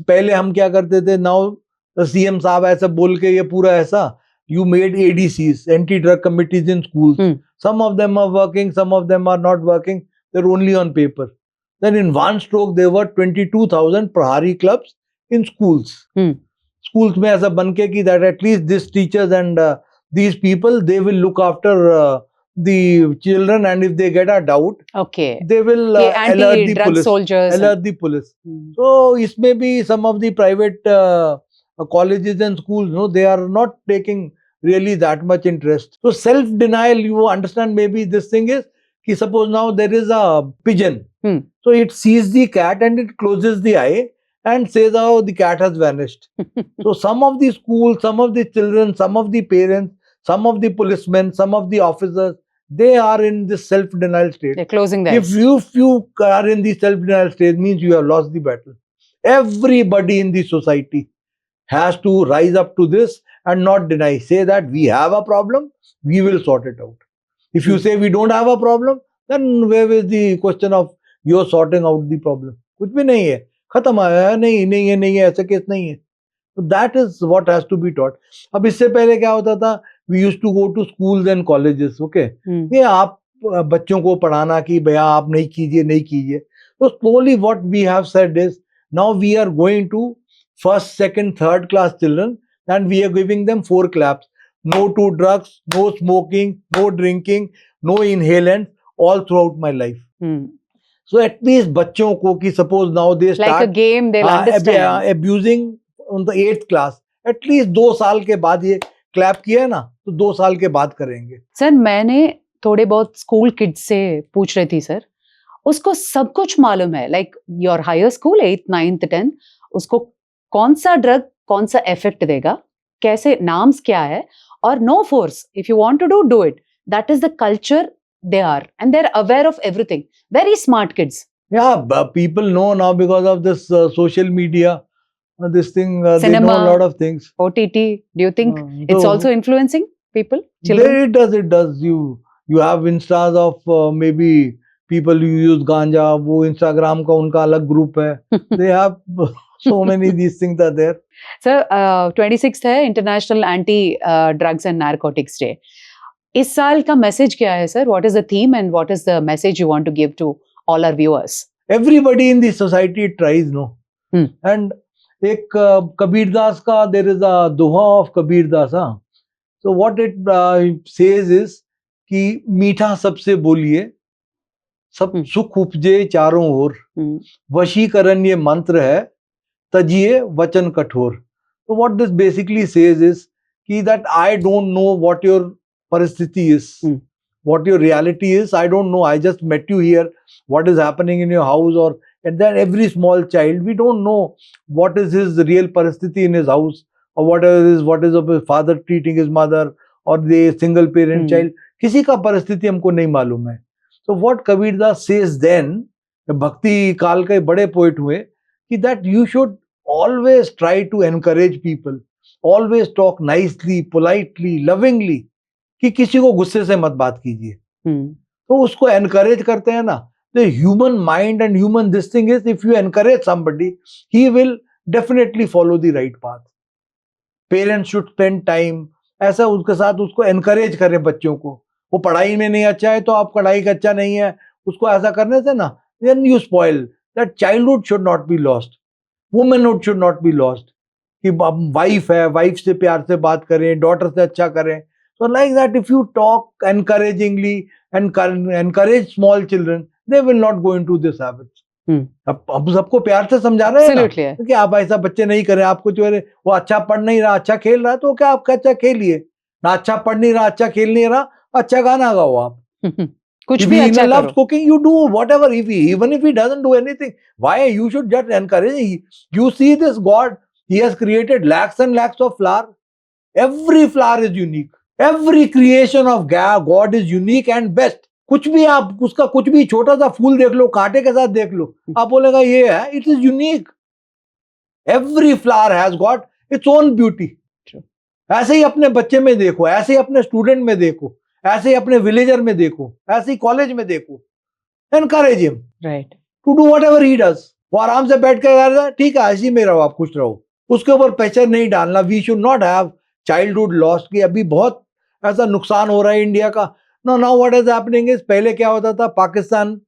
पहले हम क्या करते थे. Now CM साहब ऐसा बोल के ये पूरा ऐसा you made ADCs, anti-drug committees in schools. Some of them are working, some of them are not working. They're only on paper. Then in one stroke there were 22,000 Prahari clubs in schools. Schools में ऐसा बन के कि that at least these teachers and these people, they will look after the children, and if they get a doubt, okay, they will alert the police. Soldiers alert the police. So इसमें भी some of the private colleges and schools, no, they are not taking really that much interest. So self-denial, you understand, maybe this thing is कि suppose now there is a pigeon. So it sees the cat and it closes the eye and says, oh, the cat has vanished. So some of the schools, some of the children, some of the parents, some of the policemen, some of the officers, they are in this self-denial state. They're closing their eyes. If you are in the self-denial state, means you have lost the battle. Everybody in the society has to rise up to this and not deny. Say that we have a problem, we will sort it out. If you say we don't have a problem, then where is the question of you're sorting out the problem? कुछ भी नहीं है, खत्म है, नहीं है, ऐसा case नहीं है. So that is what has to be taught. अब इससे पहले क्या होता था? We used to go to schools and colleges. Okay, ये आप बच्चों को पढ़ाना कि भैया आप नहीं कीजिए. So slowly what we have said is now we are going to first, second, third class children and we are giving them 4 claps. No to drugs, no smoking, no drinking, no inhalant all throughout my life. So at least बच्चों को कि suppose now they start like a game, they'll understand. Abusing on the 8th class. At least 2 साल के बाद ये clap किया है ना, तो 2 साल के बाद करेंगे. सर मैंने थोड़े बहुत स्कूल किड्स से पूछ रही थी सर, उसको सब कुछ मालूम है, like your higher school 8th 9th 10th, उसको कौन सा ड्रग कौन सा इफेक्ट देगा, कैसे नाम्स क्या है, और no force, if you want to do it. That is the culture they are, and they're aware of everything. Very smart kids. Yeah, but people know now because of this social media, this thing, they know a lot of things. OTT, do you think it's so also influencing people, children? It does. You have instas of maybe people who use ganja, वो Instagram का उनका अलग group है. They have so many these things are there. Sir, 26th है International Anti-Drugs and Narcotics Day. इस साल का message क्या है sir? What is the theme and what is the message you want to give to all our viewers? Everybody in the society tries, no? And एक कबीर दास का, there is a Doha of Kabir Das. So what it says is कि मीठा सबसे बोलिए, सब सुख उपजे चारों ओर, वशीकरण ये मंत्र है, तजिए वचन कठोर. So what this basically says is कि that I don't know what your परिस्थिति is, what your reality is, I don't know. I just met you here. What is happening in your house, or and then every small child, we don't know what is his real परिस्थिति in his house, or what is of his father treating his mother, or the single parent child. किसी का परिस्थिति हमको नहीं मालूम है. So what Kabir Das says then, भक्ति काल के बड़े पोइट हुए, कि that you should always try to encourage people, always talk nicely, politely, lovingly. कि किसी को गुस्से से मत बात कीजिए. तो उसको एनकरेज करते हैं ना. The human mind and human this thing is, if you encourage somebody, he will definitely follow the right path. Parents should spend time ऐसा उसके साथ, उसको एनकरेज करें बच्चों को. वो पढ़ाई में नहीं अच्छा है तो आप पढ़ाई का अच्छा नहीं है, उसको ऐसा करने से ना, then you spoil. That childhood should not be lost. Womanhood should not be lost. कि वाइफ है, वाइफ से प्यार से बात करें, डॉटर से अच्छा करें. So like that, if you talk encouragingly and encourage small children, they will not go into these habits. अब सबको प्यार से समझा रहे हैं ना कि आप ऐसा बच्चे नहीं करें. आपको जो है वो अच्छा पढ़ नहीं रहा, अच्छा खेल रहा है, तो क्या आपका अच्छा खेलिए ना. अच्छा पढ़ नहीं रहा, अच्छा खेल नहीं रहा, अच्छा गाना गाओ आप. कुछ भी अच्छा करो. Loves cooking, you do whatever. Even if he doesn't do anything, why you should just encourage? You see this God, he has created lakhs and lakhs of flower. Every flower is unique. Every creation of God is unique and best. कुछ भी आप उसका कुछ भी छोटा सा फूल देख लो, कांटे के साथ देख लो, आप बोलेगा ये है. It is unique. Every flower has got its own beauty. ऐसे ही अपने बच्चे में देखो, ऐसे ही अपने स्टूडेंट में देखो, ऐसे ही अपने विलेजर में देखो, ऐसे ही कॉलेज में देखो. Encourage him. Right. To do whatever he does. वो आराम से बैठ के कर रहा है, ठीक है, ऐसे ही में रहो, आप खुश रहो. उसके ऊपर प्रेशर नहीं डालना. We should not have childhood loss कि अभी बहुत ऐसा नुकसान हो रहा है इंडिया का. Now what is happening is, पहले क्या होता था, Pakistan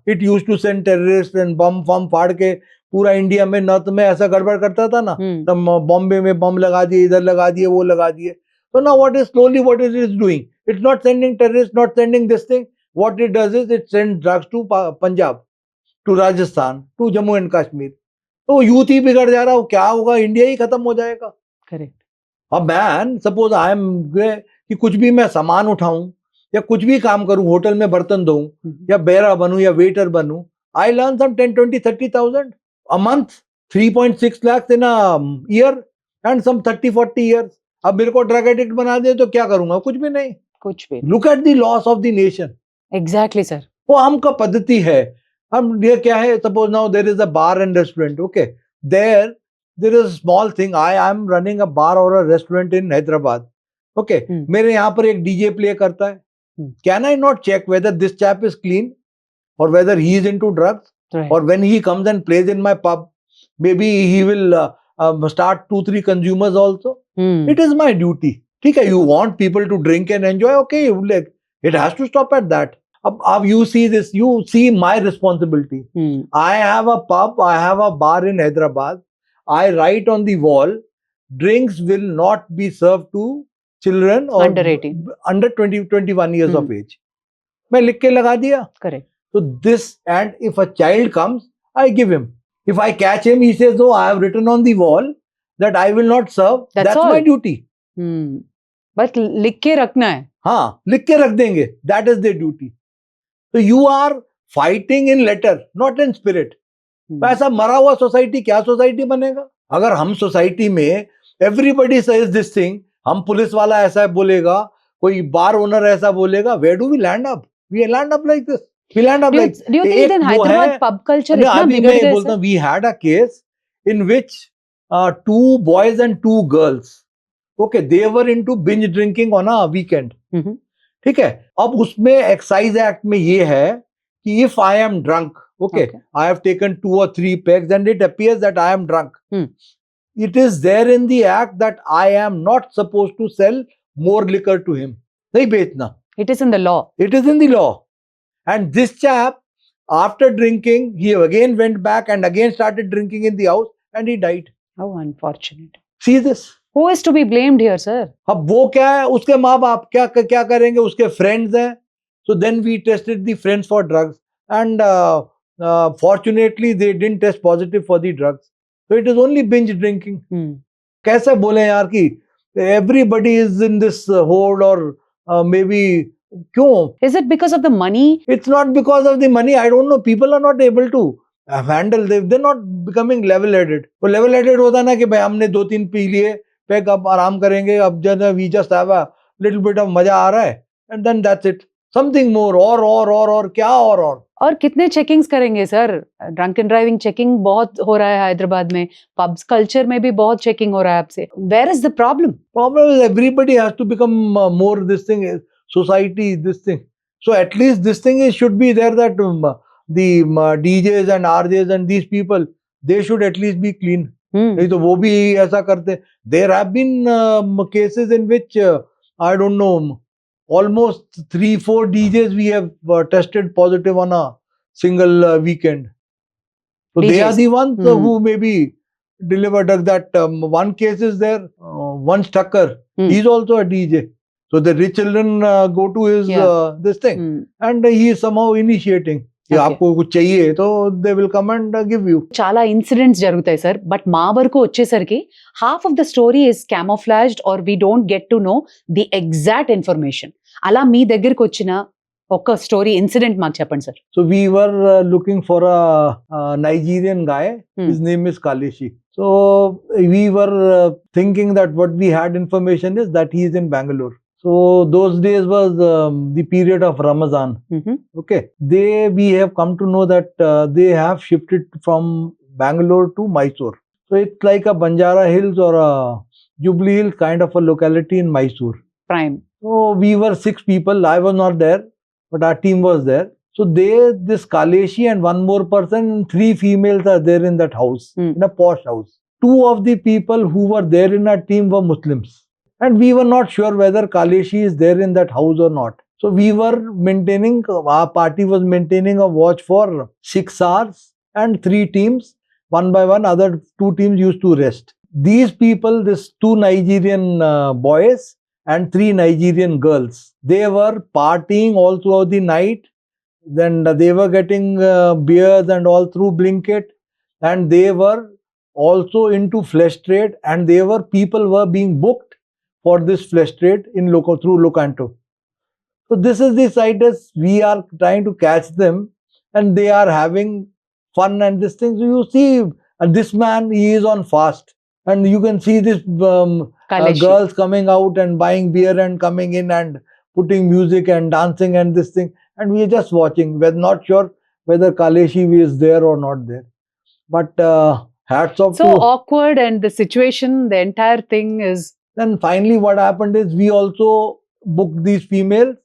it used to send terrorists and बम फाड़ के पूरा इंडिया में, नॉर्थ में ऐसा गड़बड़ करता था ना. तब बॉम्बे में बम लगा दिए, इधर लगा दिए, वो लगा दिए. So now what is doing? It's not sending terrorists, not sending this thing. What it does is it sends drugs to Punjab, to Rajasthan, to Jammu and Kashmir. तो यूथ ही बिगड़ जा रहा है. क्या होगा? इंडिया ही खत्म हो जाएगा. करेक्ट. अब मैं सपोज आई एम कि कुछ भी मैं सामान उठाऊं या कुछ भी काम करूं, होटल में बर्तन धोऊं या बेरा बनूं या waiter बनूं, I learn some 10, 20, 30,000 a month, 3.6 lakhs in a year and some 30, 40 years. अब मेरे को ड्रग एडिक्ट बना दे तो क्या करूंगा? कुछ भी नहीं. कुछ भी. Look at the loss of the nation. Exactly sir. वो हमका पद्धति है. हम ये क्या है, suppose now there is a bar and restaurant. Okay, there is a small thing. I am running a bar or a restaurant in Hyderabad. Okay, मेरे यहाँ पर एक डीजे प्ले करता है. Can I not check whether this chap is clean or whether he is into drugs? Right. Or when he comes and plays in my pub, maybe he will start 2-3 consumers also. It is my duty. Okay, you want people to drink and enjoy, okay, like, it has to stop at that. You see this, you see my responsibility. I have a pub, I have a bar in Hyderabad. I write on the wall, drinks will not be served to children or Under 18. under 21 years of age. मैं लिख के लगा दिया. Correct. So this, and if a child comes, I give him. If I catch him, he says, "Oh, I have written on the wall that I will not serve." That's all. my duty. बस लिख के रखना है. हाँ, लिख के रख देंगे. That is their duty. So you are fighting in letter, not in spirit. ऐसा मरा हुआ सोसाइटी क्या सोसाइटी बनेगा? अगर हम सोसाइटी में everybody says this thing, हम पुलिस वाला ऐसा बोलेगा, कोई बार ओनर ऐसा बोलेगा, where do we land up? We land up like this. We land up like. Do you think then Hyderabad pub culture इतना बिगड़ गया है? We had a case in which 2 boys and 2 girls, okay, they were into binge drinking on a weekend. ठीक है. अब उसमें excise act में ये है कि if I am drunk, okay, I have taken 2 or 3 pegs and it appears that I am drunk. It is there in the act that I am not supposed to sell more liquor to him. नहीं बेचना. It is in the law. It is in the law. And this chap, after drinking, he again went back and again started drinking in the house and he died. How unfortunate. See this? Who is to be blamed here, sir? अब वो क्या है, उसके माँ बाप क्या करेंगे, उसके friends हैं. So then we tested the friends for drugs and fortunately they didn't test positive for the drugs. So it is only binge drinking. कैसे बोले यार कि everybody is in this hole or maybe क्यों? Is it because of the money? It's not because of the money. I don't know. People are not able to handle. They're not becoming level-headed. वो level-headed होता ना कि भाई हमने 2-3 P लिए, pack अब आराम करेंगे, अब जब we just have a little bit of मजा आ रहा है, and then that's it. Something more और क्या और कितने चेकिंग्स करेंगे sir? Drunk and driving checking बहुत हो रहा है हैदराबाद में, पब्स कल्चर में भी बहुत चेकिंग हो रहा है आपसे. Where is the problem? Problem is everybody has to become more this thing. Society, this thing. So at least this thing should be there that the DJs and RJs and these people, they should at least be clean. नहीं तो वो भी ऐसा करते. There have been cases in which I don't know, almost 3-4 DJs we have tested positive on a single weekend. So DJs. They are the ones who maybe delivered that. One case is there, one Tucker. He's also a DJ. So the rich children go to his this thing and he is somehow initiating. कि आपको कुछ चाहिए तो they will come and give you. చాలా incidents జరుగుతాయి sir, but మా వరకు వచ్చేసరికి half of the story is camouflaged or we don't get to know the exact information. అలా మీ దగ్గరికి వచ్చిన ఒక స్టోరీ ఇన్సిడెంట్ మాకు చెప్పండి sir. So we were looking for a Nigerian guy. His name is Kaleshi. So we were thinking that what we had information is that he is in Bangalore. So those days was the period of Ramadan. Okay, we have come to know that they have shifted from Bangalore to Mysore. So it's like a Banjara Hills or a Jubilee Hills kind of a locality in Mysore. Prime. So we were 6 people. I was not there, but our team was there. So this Kaleshi and one more person, 3 females are there in that house, in a posh house. 2 of the people who were there in our team were Muslims. And we were not sure whether Kaleshi is there in that house or not. So we were maintaining, our party was maintaining a watch for 6 hours and 3 teams, one by one, other 2 teams used to rest. These people, this 2 Nigerian boys and 3 Nigerian girls, they were partying all throughout the night. Then they were getting beers and all through Blinkit, and they were also into flesh trade, and people were being booked for this flesh trade in through LOCANTO. So this is the site as we are trying to catch them and they are having fun and this thing. So you see, and this man, he is on fast and you can see this girls coming out and buying beer and coming in and putting music and dancing and this thing. And we are just watching. We're not sure whether Kaleshi is there or not there. But hats off to... So awkward and the situation, the entire thing is... Then finally what happened is we also booked these females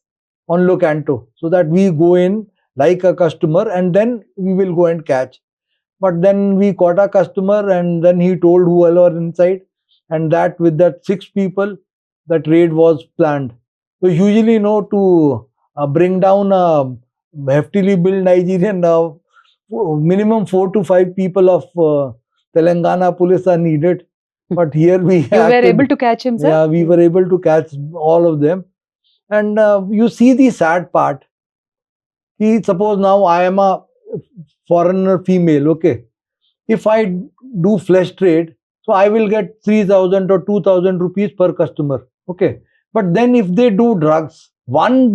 on LOCANTO, so that we go in like a customer and then we will go and catch. But then we caught a customer and then he told who all were inside, and that with that 6 people, that raid was planned. So usually, to bring down a heftily built Nigerian, minimum 4 to 5 people of Telangana police are needed. But here we You were able to catch him, sir? Yeah, we were able to catch all of them. And you see the sad part. Suppose now I am a foreigner female, okay. If I do flesh trade, so I will get 3,000 or 2,000 rupees per customer, okay. But then if they do drugs,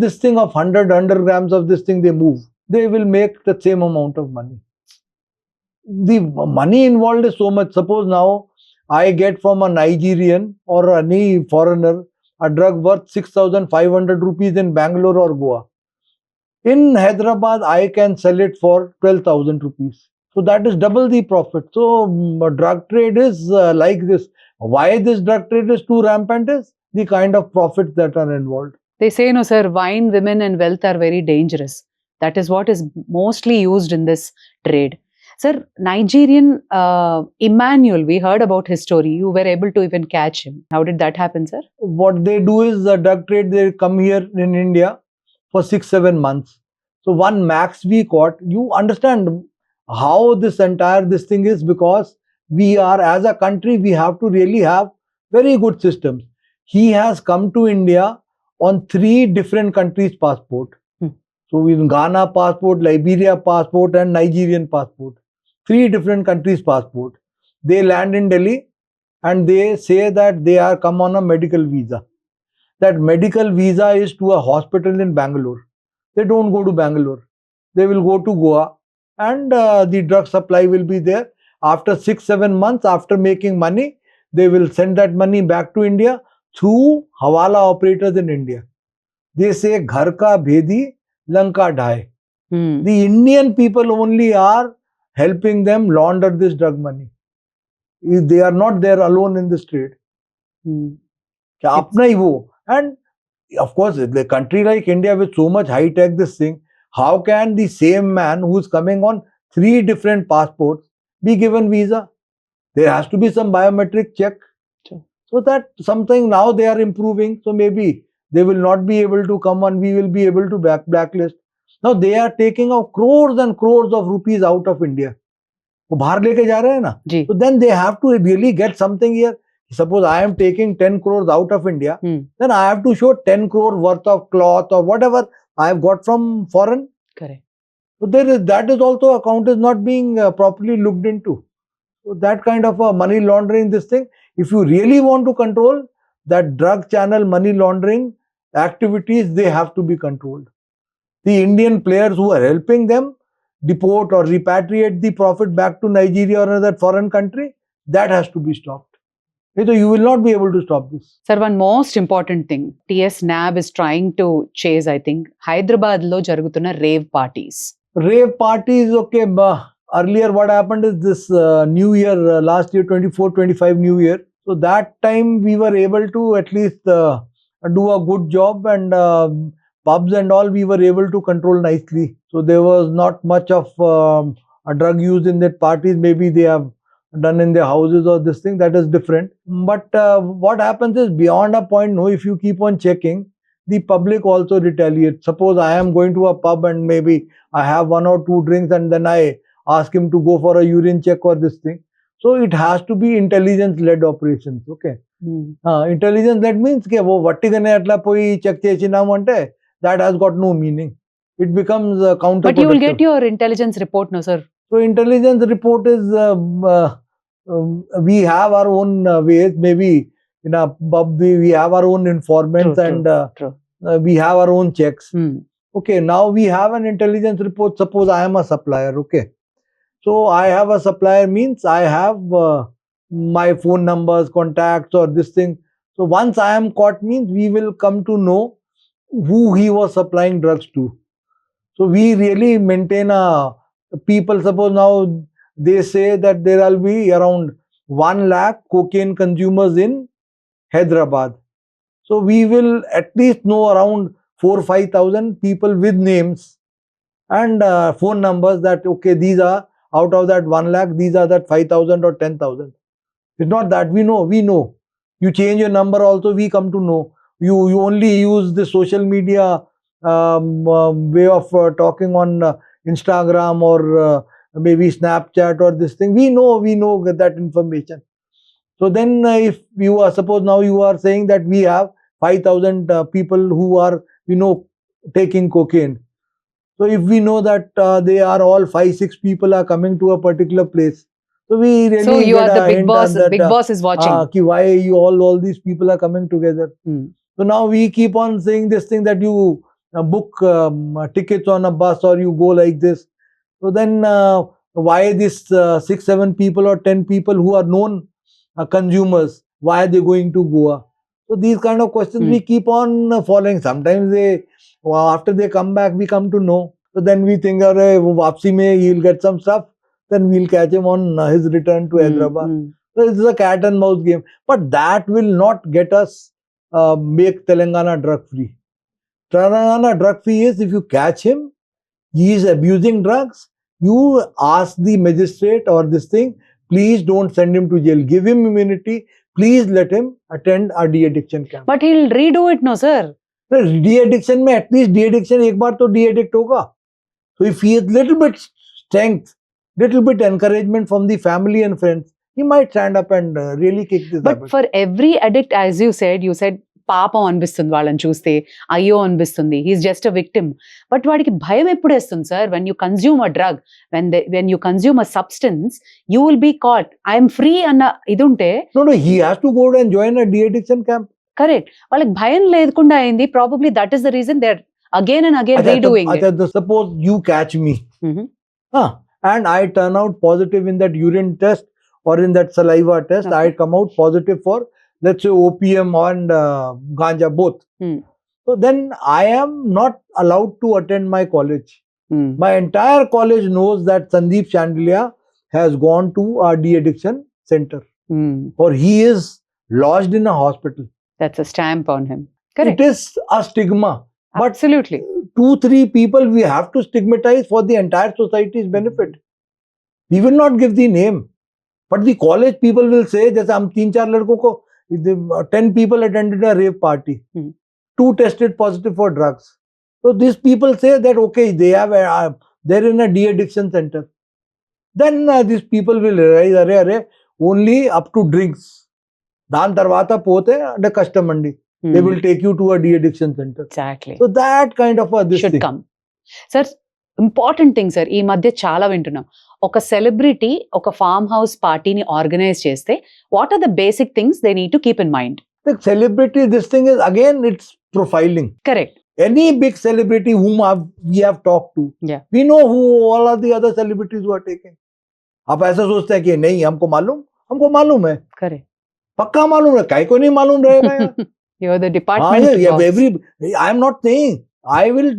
this thing of 100 grams of this thing they move, they will make the same amount of money. The money involved is so much. Suppose now I get from a Nigerian or any foreigner a drug worth 6,500 rupees in Bangalore or Goa. In Hyderabad, I can sell it for 12,000 rupees. So that is double the profit. So drug trade is like this. Why this drug trade is too rampant is the kind of profits that are involved. They say, no, sir, wine, women, and wealth are very dangerous. That is what is mostly used in this trade. Sir, Nigerian Emmanuel, we heard about his story. You were able to even catch him. How did that happen, sir? What they do is the drug trade, they come here in India for 6-7 months. So one max we caught. You understand how this thing is, because we are, as a country, we have to really have very good systems. He has come to India on 3 different countries' passport. So in Ghana passport, Liberia passport and Nigerian passport. 3 different countries' passport. They land in Delhi and they say that they are come on a medical visa. That medical visa is to a hospital in Bangalore. They don't go to Bangalore. They will go to Goa and the drug supply will be there. After 6-7 months, after making money, they will send that money back to India through Hawala operators in India. They say, Ghar ka bhedi, Lanka dhai. The Indian people only are helping them launder this drug money. They are not there alone in this trade. Apna hi wo. And of course, the country like India with so much high tech, this thing, how can the same man who is coming on 3 different passports be given visa? There has to be some biometric check. So that something now they are improving. So maybe they will not be able to come on. We will be able to blacklist. Now they are taking out crores and crores of rupees out of India. वो बाहर लेके जा रहे हैं ना. So then they have to really get something here. Suppose I am taking 10 crores out of India, then I have to show 10 crore worth of cloth or whatever I have got from foreign. Correct. So that is also, account is not being properly looked into. So that kind of money laundering, this thing, if you really want to control that drug channel money laundering activities, they have to be controlled. The Indian players who are helping them deport or repatriate the profit back to Nigeria or another foreign country, that has to be stopped. So you will not be able to stop this. Sir, one most important thing, TGNAB is trying to chase, I think, Hyderabad lo jarugutuna rave parties. Rave parties, okay. Earlier what happened is this New Year, last year 24-25 New Year. So that time we were able to at least do a good job, and pubs and all we were able to control nicely. So there was not much of a drug use in that parties. Maybe they have done in their houses or this thing, that is different. But what happens is, beyond a point, no, if you keep on checking, the public also retaliates. Suppose I am going to a pub and maybe I have 1 or 2 drinks and then I ask him to go for a urine check or this thing. So it has to be intelligence-led operations. Okay. Intelligence-led means ke wo vattigane atla poi check chesinam ante, that has got no meaning. It becomes counterproductive. But you will get your intelligence report, no, sir? So intelligence report is, we have our own ways. Maybe in a pub we have our own informants, we have our own checks. Okay, now we have an intelligence report. Suppose I am a supplier, okay. So I have a supplier means I have my phone numbers, contacts or this thing. So once I am caught means we will come to know who he was supplying drugs to. So we really maintain a people. Suppose now they say that there will be around 1 lakh cocaine consumers in Hyderabad. So we will at least know around 4,000-5,000 people with names and phone numbers that, okay, these are out of that 1 lakh, these are that 5,000 or 10,000. It's not that we know. You change your number also, we come to know. You only use the social media way of talking on Instagram or maybe Snapchat or this thing. We know that information. So then if you are, suppose now you are saying that we have 5,000 people who are, taking cocaine. So if we know that they are all 5-6 people are coming to a particular place, so we really So you get are the a big hint boss. that, Big boss is watching. ki why you all these people are coming together. So now we keep on saying this thing that you book tickets on a bus or you go like this. So then why this 6-7 people or 10 people who are known consumers, why are they going to Goa? So these kind of questions we keep on following. Sometimes after they come back, we come to know. So then we think, Vapsi mein he'll get some stuff. Then we'll catch him on his return to Hyderabad. So it's a cat and mouse game. But that will not get us make Telangana drug free. Telangana drug free is if you catch him, he is abusing drugs, you ask the magistrate or this thing, please don't send him to jail. Give him immunity. Please let him attend a de-addiction camp. But he'll redo it, no, sir? De-addiction mein at least de-addiction ek baar to de-addict hoga. So if he has little bit strength, little bit encouragement from the family and friends, he might stand up and really kick this But habit. for every addict, as you said, పాపం అనిపిస్తుంది వాళ్ళని చూస్తే, అయ్యో అనిపిస్తుంది, he's just a victim. But వాడికి భయం ఎప్పుడు వేస్తుంది sir? When you consume a drug, when you consume a substance, you will be caught. I'm free అన్న ఇది ఉంటే, No, he has to go and join a de-addiction camp. Correct. వాళ్ళకి భయం లేకుండా అయింది. Probably that is the reason they are again and again redoing it. Suppose you catch me and I turn out positive in that urine test or in that saliva test, I come out positive for, let's say, opium and ganja both. So then I am not allowed to attend my college. My entire college knows that Sandeep Shandilya has gone to a de-addiction center or he is lodged in a hospital. That's a stamp on him. Correct. It is a stigma. But Absolutely. 2-3 people we have to stigmatize for the entire society's benefit. We will not give the name. But the college people will say, जैसे हम 3-4 लड़कों को 10 people attended a rave party. 2 tested positive for drugs. So these people say that okay, they're in a de-addiction center. Then these people will realize, only up to drinks. దాని తర్వాత పోతే అంటే కష్టం అండి. They will take you to a de-addiction center. Exactly. So that kind of this should thing. come. Sir, important thing sir, ఈ మధ్య చాలా వింటున్నాం. ఒక సెలబ్రిటీ ఒక ఫార్మ్ హౌస్ పార్టీని ఆర్గనైజ్ చేస్తే what are the basic things they need to keep in mind? The celebrity, this thing is again, it's profiling. Correct. Any big celebrity whom we have talked to, we know who all are the other celebrities who are taking. आप ऐसा सोचते हैं कि नहीं हमको मालूम है. Correct. पक्का मालूम है, काहे को नहीं मालूम रहेगा यार. You are the department. I am not saying.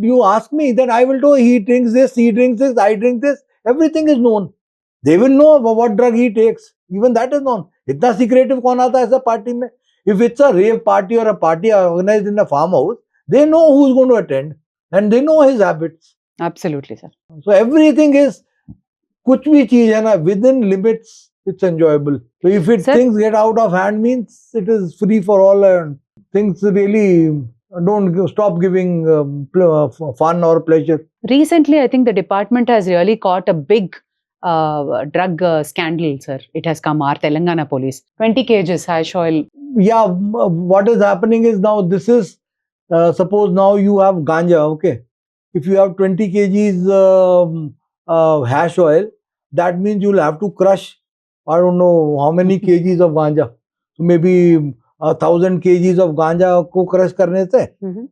You ask me, then I will know he drinks this, I drink this. Everything is known. They will know what drug he takes. Even that is known. इतना secretive कौन आता है ऐसा party में? If it's a rave party or a party organized in a farmhouse, they know who's going to attend and they know his habits. Absolutely, sir. So everything is, कुछ भी चीज है ना, within limits, it's enjoyable. So if things get out of hand, means it is free for all and things really don't stop giving fun or pleasure. Recently, I think the department has really caught a big drug scandal, sir. It has come, our Telangana police. 20 kgs hash oil. Yeah, what is happening is now this is, suppose now you have ganja, okay. If you have 20 kgs hash oil, that means you'll have to crush, I don't know how many kgs of ganja. So maybe 1,000 kgs of ganja ko crush karne se,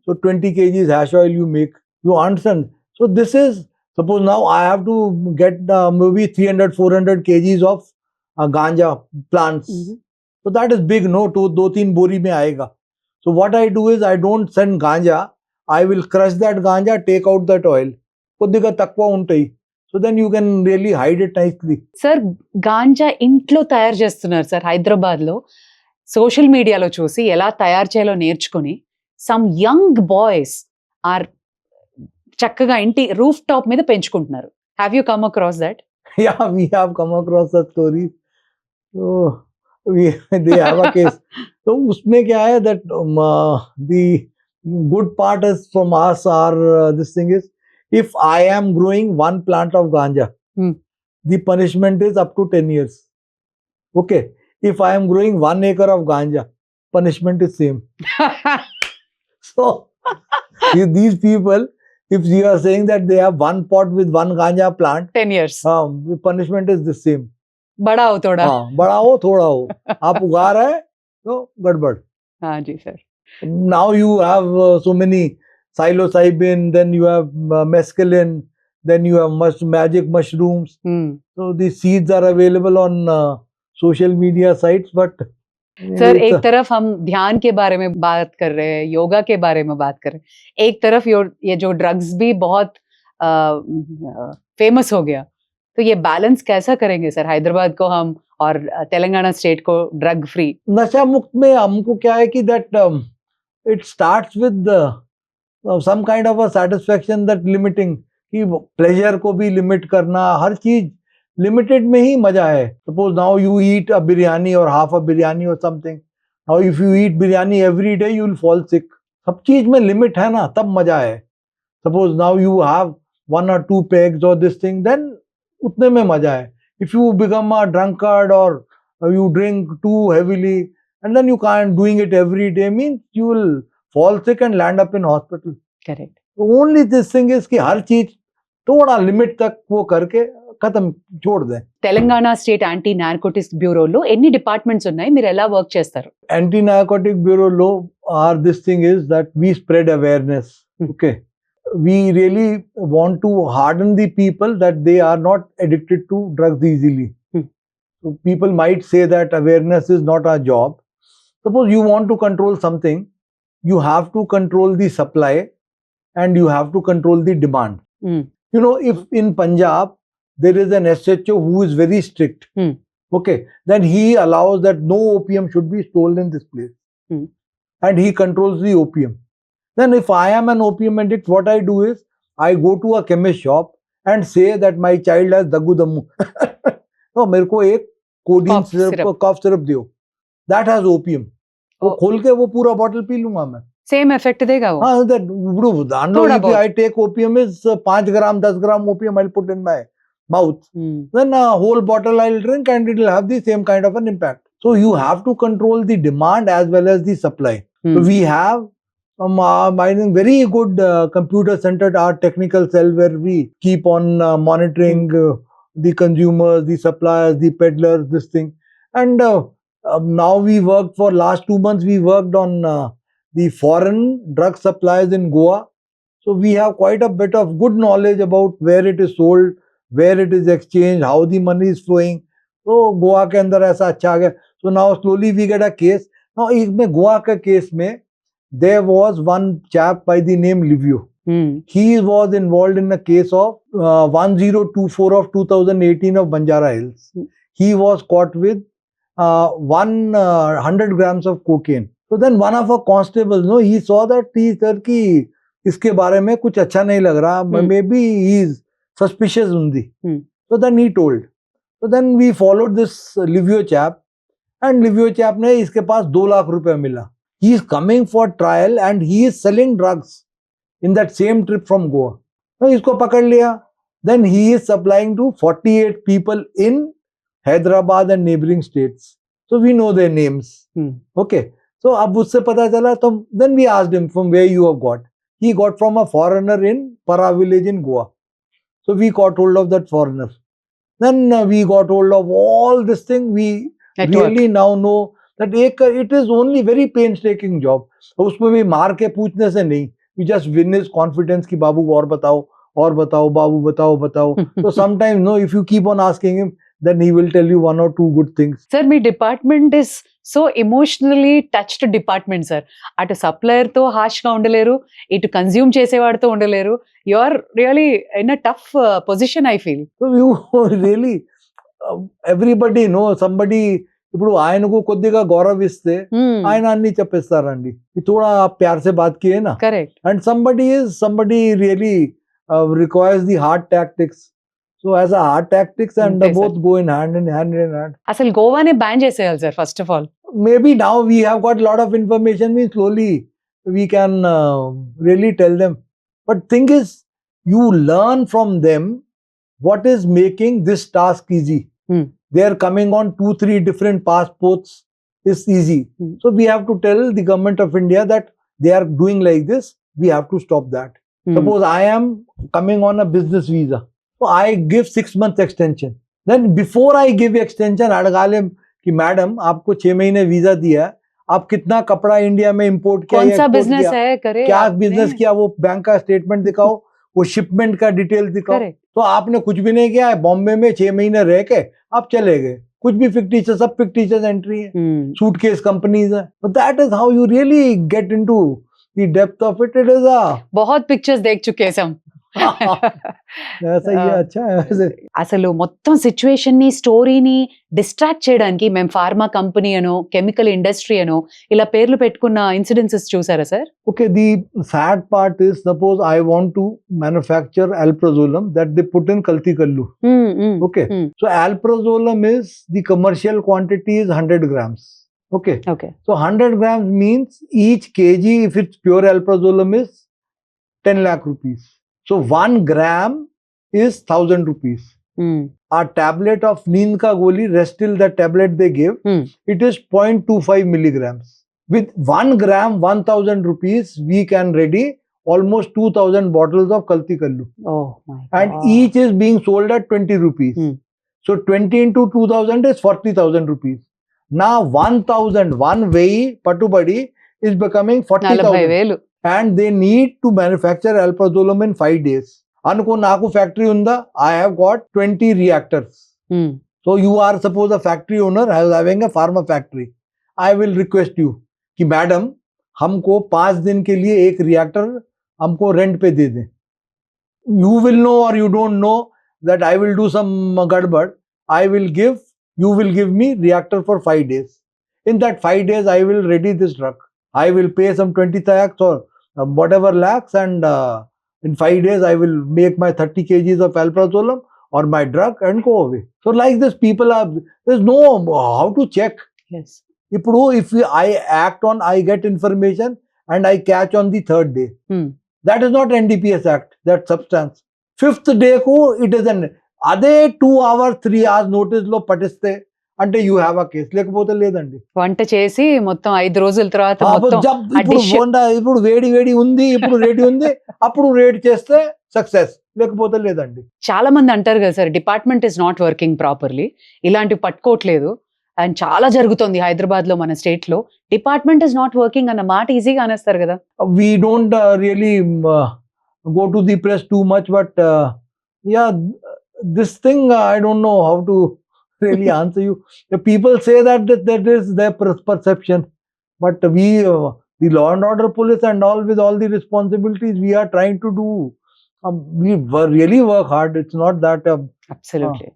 so 20 kgs hash oil you make. You understand? So this is, suppose now I have to get maybe 300-400 kgs of ganja plants. So that is big, no? 2-3 bori mein aayega. So what I do is I don't send ganja. I will crush that ganja, take out that oil. కొద్దిగా తక్కువ ఉంటాయి. So then you can really hide it nicely. Sir, ganja ఇంట్లో తయారు చేస్తున్నారు sir Hyderabad లో. Social మీడియాలో చూసి ఎలా తయారు చేయాలో నేర్చుకుని సమ్ యంగ్ బాయ్స్ ఆర్ చక్కగా ఇంటి రూఫ్ టాప్ మీద పెంచుకుంటున్నారు. Have you come across that? Yeah, we have come across such stories. So they have a case. So उसमें क्या है that the good part is from us are this thing is, if I am growing one plant of ganja, the punishment is up to 10 years. Okay. If I am growing 1 acre of ganja, punishment is same. So these people, if you are saying that they have one pot with one ganja plant, 10 years. the punishment is the same. बड़ा हो थोड़ा. हाँ, बड़ा हो थोड़ा हो, आप उगा रहे हैं तो गड़बड़. हाँ जी sir. Now you have so many psilocybin, then you have mescaline, then you have magic mushrooms. So these seeds are available on social media sites, but sir एक तरफ हम ध्यान के बारे में बात कर रहे हैं, योगा के बारे में बात कर रहे हैं, एक तरफ ये जो ड्रग्स भी बहुत फेमस हो गया, तो ये बैलेंस कैसा करेंगे सर हैदराबाद को हम और तेलंगाना स्टेट को ड्रग फ्री? नशा मुक्त में हमको क्या है कि that it starts with some kind of a satisfaction, that limiting, कि प्लेजर को भी लिमिट करना, हर चीज लिमिटेड में ही मजा है. सपोज नाउ यू ईट अ बिरयानी और हाफ अ बिरयानी और something, now if you eat biryani every day you will fall sick. सब चीज में लिमिट है ना, तब मजा है. Suppose now you have 1 or 2 pegs or this thing, then उतने में मजा है. If you become a drunkard or you drink too heavily and then you can't doing it every day, means you will fall sick and land up in hospital. Correct. So only this thing is कि हर चीज थोड़ा limit तक वो करके खत्म छोड़ दें. Telangana state anti narcotics బ్యూరోలో ఎన్ని డిపార్ట్మెంట్స్ ఉన్నాయి, మీరు ఎలా వర్క్ చేస్తారు? Anti Narcotic Bureau లో this thing is that we spread awareness. Okay. We really want to harden the people that they are not addicted to drugs easily. So people might say that awareness is not our job. Suppose you want to control something, you have to control the supply and you have to control the demand. You know, if in Punjab there is an SHO who is very strict, okay, then he allows that no opium should be stolen in this place. And he controls the opium. Then if I am an opium addict, what I do is, I go to a chemist shop and say that my child has dagu dammu. No, मेरे को एक codeine syrup, cough syrup दियो. That has opium. वो खोल के वो पूरा bottle P लूँगा मैं. Same effect देगा वो? हाँ, that if I take opium is 5 gram, 10 gram opium I'll put in my mouth. Then a whole bottle I'll drink and it will have the same kind of an impact. So you have to control the demand as well as the supply. So we have I think very good computer-centered art technical cell where we keep on monitoring the consumers, the suppliers, the peddlers, this thing. And now we worked for last 2 months, we worked on the foreign drug supplies in Goa. So we have quite a bit of good knowledge about where it is sold, where it is exchanged, how the money is flowing. So Goa के अंदर ऐसा अच्छा आ गया. So now slowly we get a case. Now इसमें गोवा के case में there was one chap by the name Livio. He was involved in a case of 1024 of 2018 of Banjara Hills. He was caught with 100 grams of cocaine. So then one of our constables, no, he saw that he said कि इसके बारे में कुछ अच्छा नहीं लग रहा. Maybe he is suspicious only. So then he told. So then we followed this Livio chap. And Livio chap ने इसके पास 2 लाख रुपए मिला. He is coming for trial and he is selling drugs in that same trip from Goa. So इसको पकड़ लिया. Then he is supplying to 48 people in Hyderabad and neighboring states. So we know their names. Okay. So अब उससे पता चला तो then we asked him from where you have got. He got from a foreigner in Para village in Goa. So we got hold of that foreigner. Then we got hold of all this thing. We really now know that it is only very painstaking job. उसमें भी मार के पूछने से नहीं. We just win his confidence कि बाबू और बताओ बाबू बताओ. So sometimes no, if you keep on asking him, then he will tell you 1 or 2 good things. Sir, మీ department is so emotionally touched department sir. అటు సప్లయర్ తో హాష్ గా ఉండలేరు, ఇటు కన్స్యూమ్ చేసేవాడితో ఉండలేరు. You are really in a tough position I feel. So you really everybody know somebody ఇప్పుడు ఆయనకు కొద్దిగా గౌరవిస్తే ఆయన అన్ని చెప్పేస్తారండి. थोड़ा आप प्यार से बात किए ना. Correct. And somebody really requires the hard tactics. So as a hard tactics and Okay, both go in hand in hand. అసలు గోవానే బ్యాన్ చేసేయాలి sir first of all. Maybe now we have got a lot of information. We slowly we can really tell them. But thing is, you learn from them what is making this task easy. They are coming on 2-3 different passports. Is easy. So we have to tell the government of India that they are doing like this. We have to stop that. Suppose I am coming on a business visa. So I give 6 months extension. Then before I give extension, अड़गाले कि madam आपको 6 महीने visa दिया है, आप कितना कपड़ा India में import किया, कौन सा बिजनेस है करे, क्या बिजनेस किया, वो बैंक का स्टेटमेंट दिखाओ, वो शिपमेंट का डिटेल दिखाओ. तो आपने कुछ भी नहीं किया है, बॉम्बे में 6 महीने रह के आप चले गए, कुछ भी फिक्टिशियस, सब फिक्टिशियस एंट्री है, सूटकेस कंपनीज है. So that is how you really get into the depth of it. It is a बहुत पिक्चर्स देख चुके हैं हम. ऐसा ही है. अच्छा है. అసలు మొత్తం సిచ్యువేషన్ ని స్టోరీని డిస్ట్రాక్ట్ చేయడానికి మేము ఫార్మా కంపెనీ అనో కెమికల్ ఇండస్ట్రీ అనో ఇలా పేర్లు పెట్టుకున్న ఇన్సిడెన్సెస్ చూసారా sir? Okay, the sad part is, suppose I want to manufacture alprazolam that they put in kalti kallu. Okay. So alprazolam is, the commercial quantity is 100 grams. Okay. So 100 grams means each kg, if it's pure alprazolam, is 10 lakh rupees. So 1 gram is 1000 rupees. A tablet of neem ka goli, Restil, the tablet they give, it is 0.25 milligrams. With 1 gram, 1000 rupees, we can ready almost 2000 bottles of kalti kallu. Oh my God. And each is being sold at 20 rupees. So 20 into 2000 is 40,000 rupees. Now 1000, one vehi patubadi is becoming 40,000. And they need to manufacture alprazolam in 5 days. Anuko naku factory unda, I have got 20 reactors. So you are suppose a factory owner, I was having a pharma factory. I will request you कि madam हमको 5 दिन के लिए एक reactor हमको rent पे दे दें. You will know or you don't know that I will do some gadbad. You will give me reactor for 5 days. In that 5 days, I will ready this drug. I will pay some 20 lakhs or whatever lakhs, and in 5 days, I will make my 30 kgs of alprazolam or my drug and go away. So like this, people are, there's no how to check. Yes. If I act on, I get information and I catch on the 3rd day. That is not NDPS Act, that substance. 5th day ko, it is an, అదే 2 hours 3 hours notice లో పటిస్తే అంటే you have a case, లేకపోతే లేదండి. వంట చేసి మొత్తం 5 రోజుల తర్వాత ఇప్పుడు వేడి ఉంది, ఇప్పుడు రెడీ ఉంది, అప్పుడు రేడ్ చేస్తే సక్సెస్, లేకపోతే లేదండి. చాలా మంది అంటారు కదా sir, department is not working properly, ఇలాంటివి పట్టుకోవట్లేదు అండ్ చాలా జరుగుతుంది హైదరాబాద్ లో, మన స్టేట్ లో డిపార్ట్మెంట్ ఇస్ నాట్ వర్కింగ్ అన్న మాట ఈజీగా అనేస్తారు కదా. We don't really go to the press too much, but yeah this thing I don't know how to really answer you. The people say that is their perception, but we the law and order police and all, with all the responsibilities we are trying to do, we really work hard. It's not that absolutely.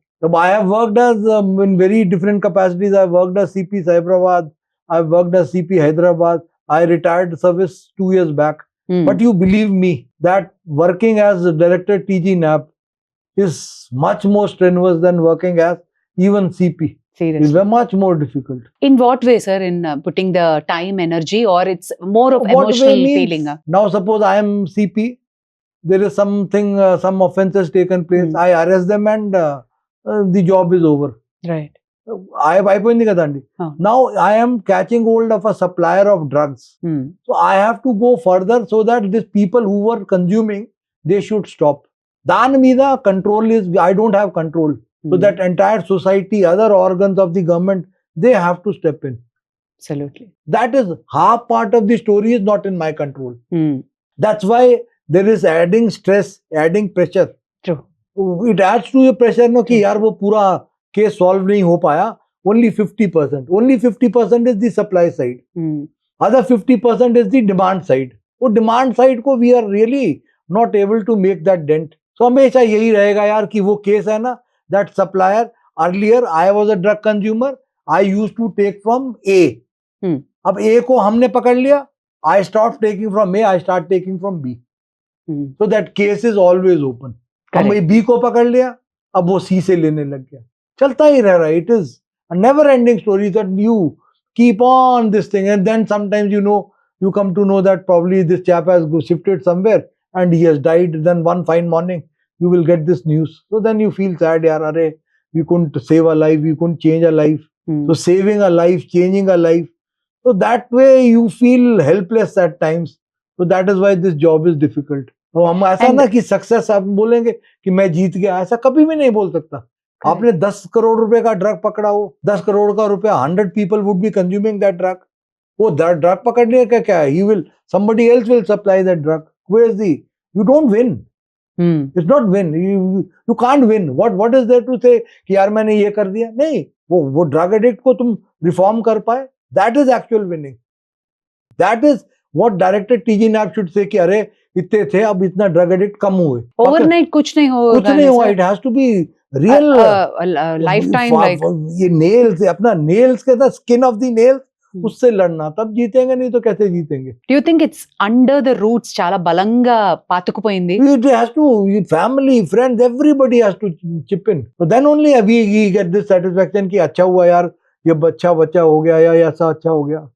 I have worked as in very different capacities. I worked as CP Hyderabad, I worked as CP Hyderabad. I retired service 2 years back. But you believe me that working as director TGNAB is much more strenuous than working as even CP. Seriously. It's much more difficult. In what way, sir? In putting the time, energy, or it's more of emotional feeling? Now suppose I am CP, there is something, some offences taken place, I arrest them and the job is over. Right. అయిపోయింది కదండి. Now I am catching hold of a supplier of drugs. So I have to go further so that these people who were consuming, they should stop. దాని మీద control is, I don't have control. So that entire society, other organs of the government, they have to step in. Absolutely. That is half part of the story is not in my control. That's why there is adding stress, adding pressure. True. It adds to your pressure, no, कि यार वो पूरा case solve नहीं हो पाया. Only 50%. Only 50% is the supply side. Other 50% is the demand side. वो demand side को we are really not able to make that dent. So हमेशा यही रहेगा यार कि वो केस है ना, that supplier, earlier I was a drug consumer, I used to take from A. अब A को हमने पकड़ लिया, I stop taking from A, I start taking from B. So that case is always open. हम B को पकड़ लिया, अब वो C से लेने लग गया. चलता ही रह रहा है. It is a never-ending story that you keep on this thing, and then sometimes you come to know that probably this chap has shifted somewhere and he has died. Then one fine morning you will get this news. So then you feel sad, yaar, arey, we couldn't save a life, we couldn't change a life. So saving a life, changing a life. So that way you feel helpless at times. So that is why this job is difficult. तो हम ऐसा ना कि success आप बोलेंगे कि मैं जीत गया, ऐसा कभी भी नहीं बोल सकता. आपने 10 करोड़ रुपए का ड्रग पकड़ा हो, 10 करोड़ का रुपया, 100 people would be consuming that drug. वो ड्रग पकड़ने का क्या है? He will, somebody else will supply that drug. Where's the, you don't win. It's not win. You can't win. What is there to say कि यार मैंने ये कर दिया? नहीं, वो ड्रग एडिक्ट को तुम रिफॉर्म कर पाए, that is actual winning. That is what director TGNAB should say कि अरे इतने थे, अब इतना ड्रग एडिक्ट कम हुए. ओवरनाइट कुछ नहीं हुआ. It has to be real lifetime. Like ये nails, अपना nails के the skin of the nails, उससे लड़ना, तब जीतेंगे, नहीं तो कैसे जीतेंगे? Do you think it's under the roots చాలా బలంగా పాతుకుపోయింది? It has to, family, friends, everybody has to chip in. So then only we get this satisfaction कि अच्छा हुआ यार, ये बच्चा हो गया या ऐसा अच्छा हो गया.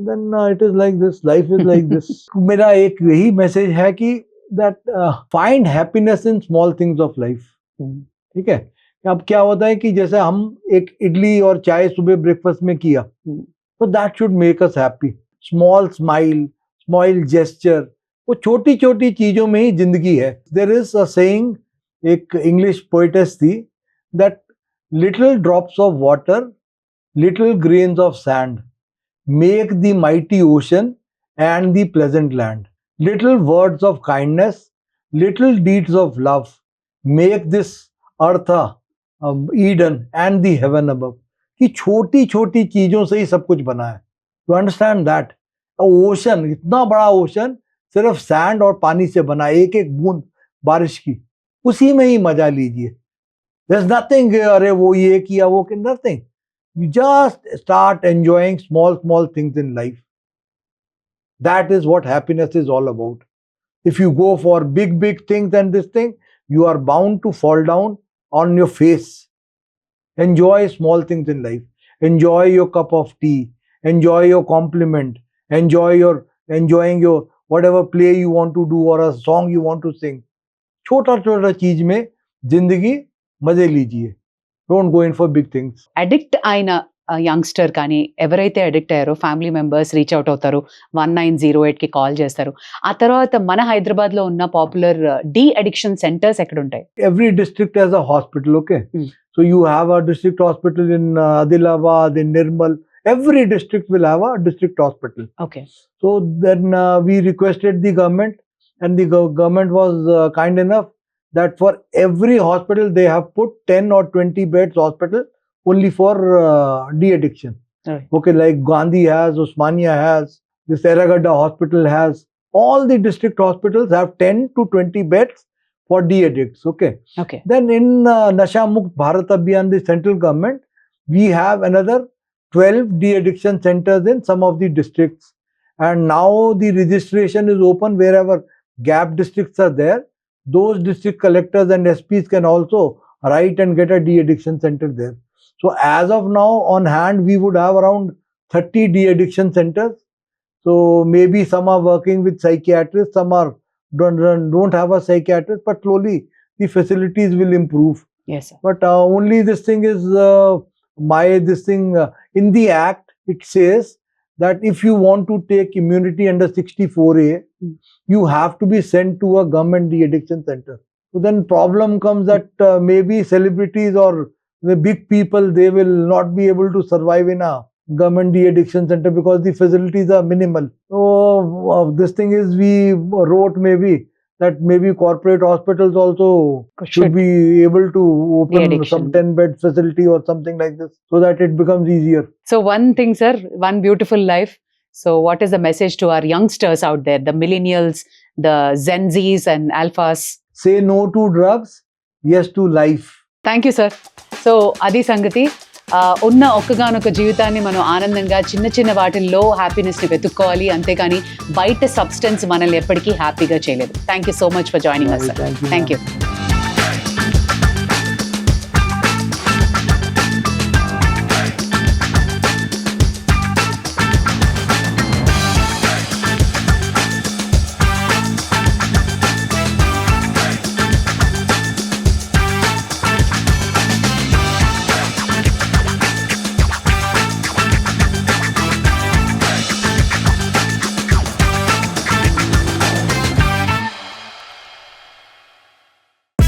Then it is like this, life is like this. मेरा एक यही मैसेज है कि that find happiness in small things of life. ठीक है? अब क्या होता है कि जैसे हम एक इडली और चाय सुबह ब्रेकफास्ट में किया, तो that should make us happy. Small smile, small gesture, वो छोटी छोटी चीजों में ही जिंदगी है. There is a saying, एक English poetess थी, that little drops of water, little grains of sand make the mighty ocean and the pleasant land. Little words of kindness, little deeds of love make this earth Eden and the heaven above. कि छोटी छोटी चीजों से ही सब कुछ बना है. You understand that? Ocean, इतना बड़ा ओशन सिर्फ सैंड और पानी से बना, एक एक बूंद बारिश की, उसी में ही मजा लीजिए. There's nothing, अरे वो ये किया वो कि, nothing. You just start enjoying small things in life. That is what happiness is all about. If you go for big things and this thing, you are bound to fall down on your face. Enjoy small things in life. Enjoy your cup of tea. Enjoy your compliment. Enjoying your whatever play you want to do or a song you want to sing. छोटा छोटा चीज में जिंदगी मजे लीजिए. Don't go in for big things. Addict అయిన youngster కానీ ఎవరైతే అడిక్ట్ అయ్యారో ఫ్యామిలీ మెంబర్స్ రీచ్ అవుట్ అవుతారు, 1908 కి కాల్ చేస్తారు. ఆ తర్వాత మన హైదరాబాద్ లో ఉన్న పాపులర్ డి అడిక్షన్ సెంటర్స్ ఎక్కడ ఉంటాయి? Every district has a hospital, okay? So you have a district hospital in Adilabad, in Nirmal. Every district will have a district hospital. Okay. So then we requested the government, and the government was kind enough that for every hospital they have put 10 or 20 beds hospital only for de-addiction. Right. Okay, like Gandhi has, Osmania has, this Eragadda hospital has. All the district hospitals have 10 to 20 beds for de-addicts. Okay. Okay. Then in Nasha Mukt Bharat Abhiyan, the central government, we have another 12 de-addiction centers in some of the districts. And now the registration is open wherever gap districts are there. Those district collectors and SPs can also write and get a de-addiction center there. So as of now, on hand, we would have around 30 de-addiction centers. So maybe some are working with psychiatrists, some are don't have a psychiatrist, but slowly the facilities will improve. Yes, sir. But only this thing is in the act, it says that if you want to take immunity under 64A, you have to be sent to a government de-addiction center. So then problem comes that maybe celebrities or the big people, they will not be able to survive in a government de-addiction center because the facilities are minimal. So this thing is, we wrote maybe that maybe corporate hospitals also should be able to open some 10-bed facility or something like this so that it becomes easier. So one thing, sir, one beautiful life. So what is the message to our youngsters out there, the millennials, the Gen Zs and Alphas? Say no to drugs, yes to life. Thank you, sir. So Adi Sangati, ఉన్న ఒక్కగానొక్క జీవితాన్ని మనం ఆనందంగా చిన్న చిన్న వాటిల్లో హ్యాపీనెస్ని వెతుక్కోవాలి, అంతేకాని బయట సబ్స్టెన్స్ మనల్ని ఎప్పటికీ హ్యాపీగా చేయలేదు. Thank you so much for joining us sir. Thank you.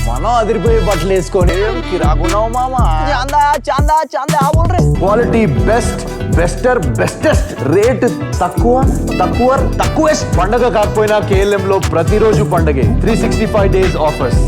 మనం అదిరిపోయే బట్టలు వేసుకొని కిరాకున్నావు మామా. చాందా చాందా చాందా బోల్ రే. Quality best, bester, bestest, rate తక్కువ తక్కువ తక్కువెస్ట్. పండగ కాకపోయినా KLM లో ప్రతిరోజు పండగే. 365 days ఆఫర్స్.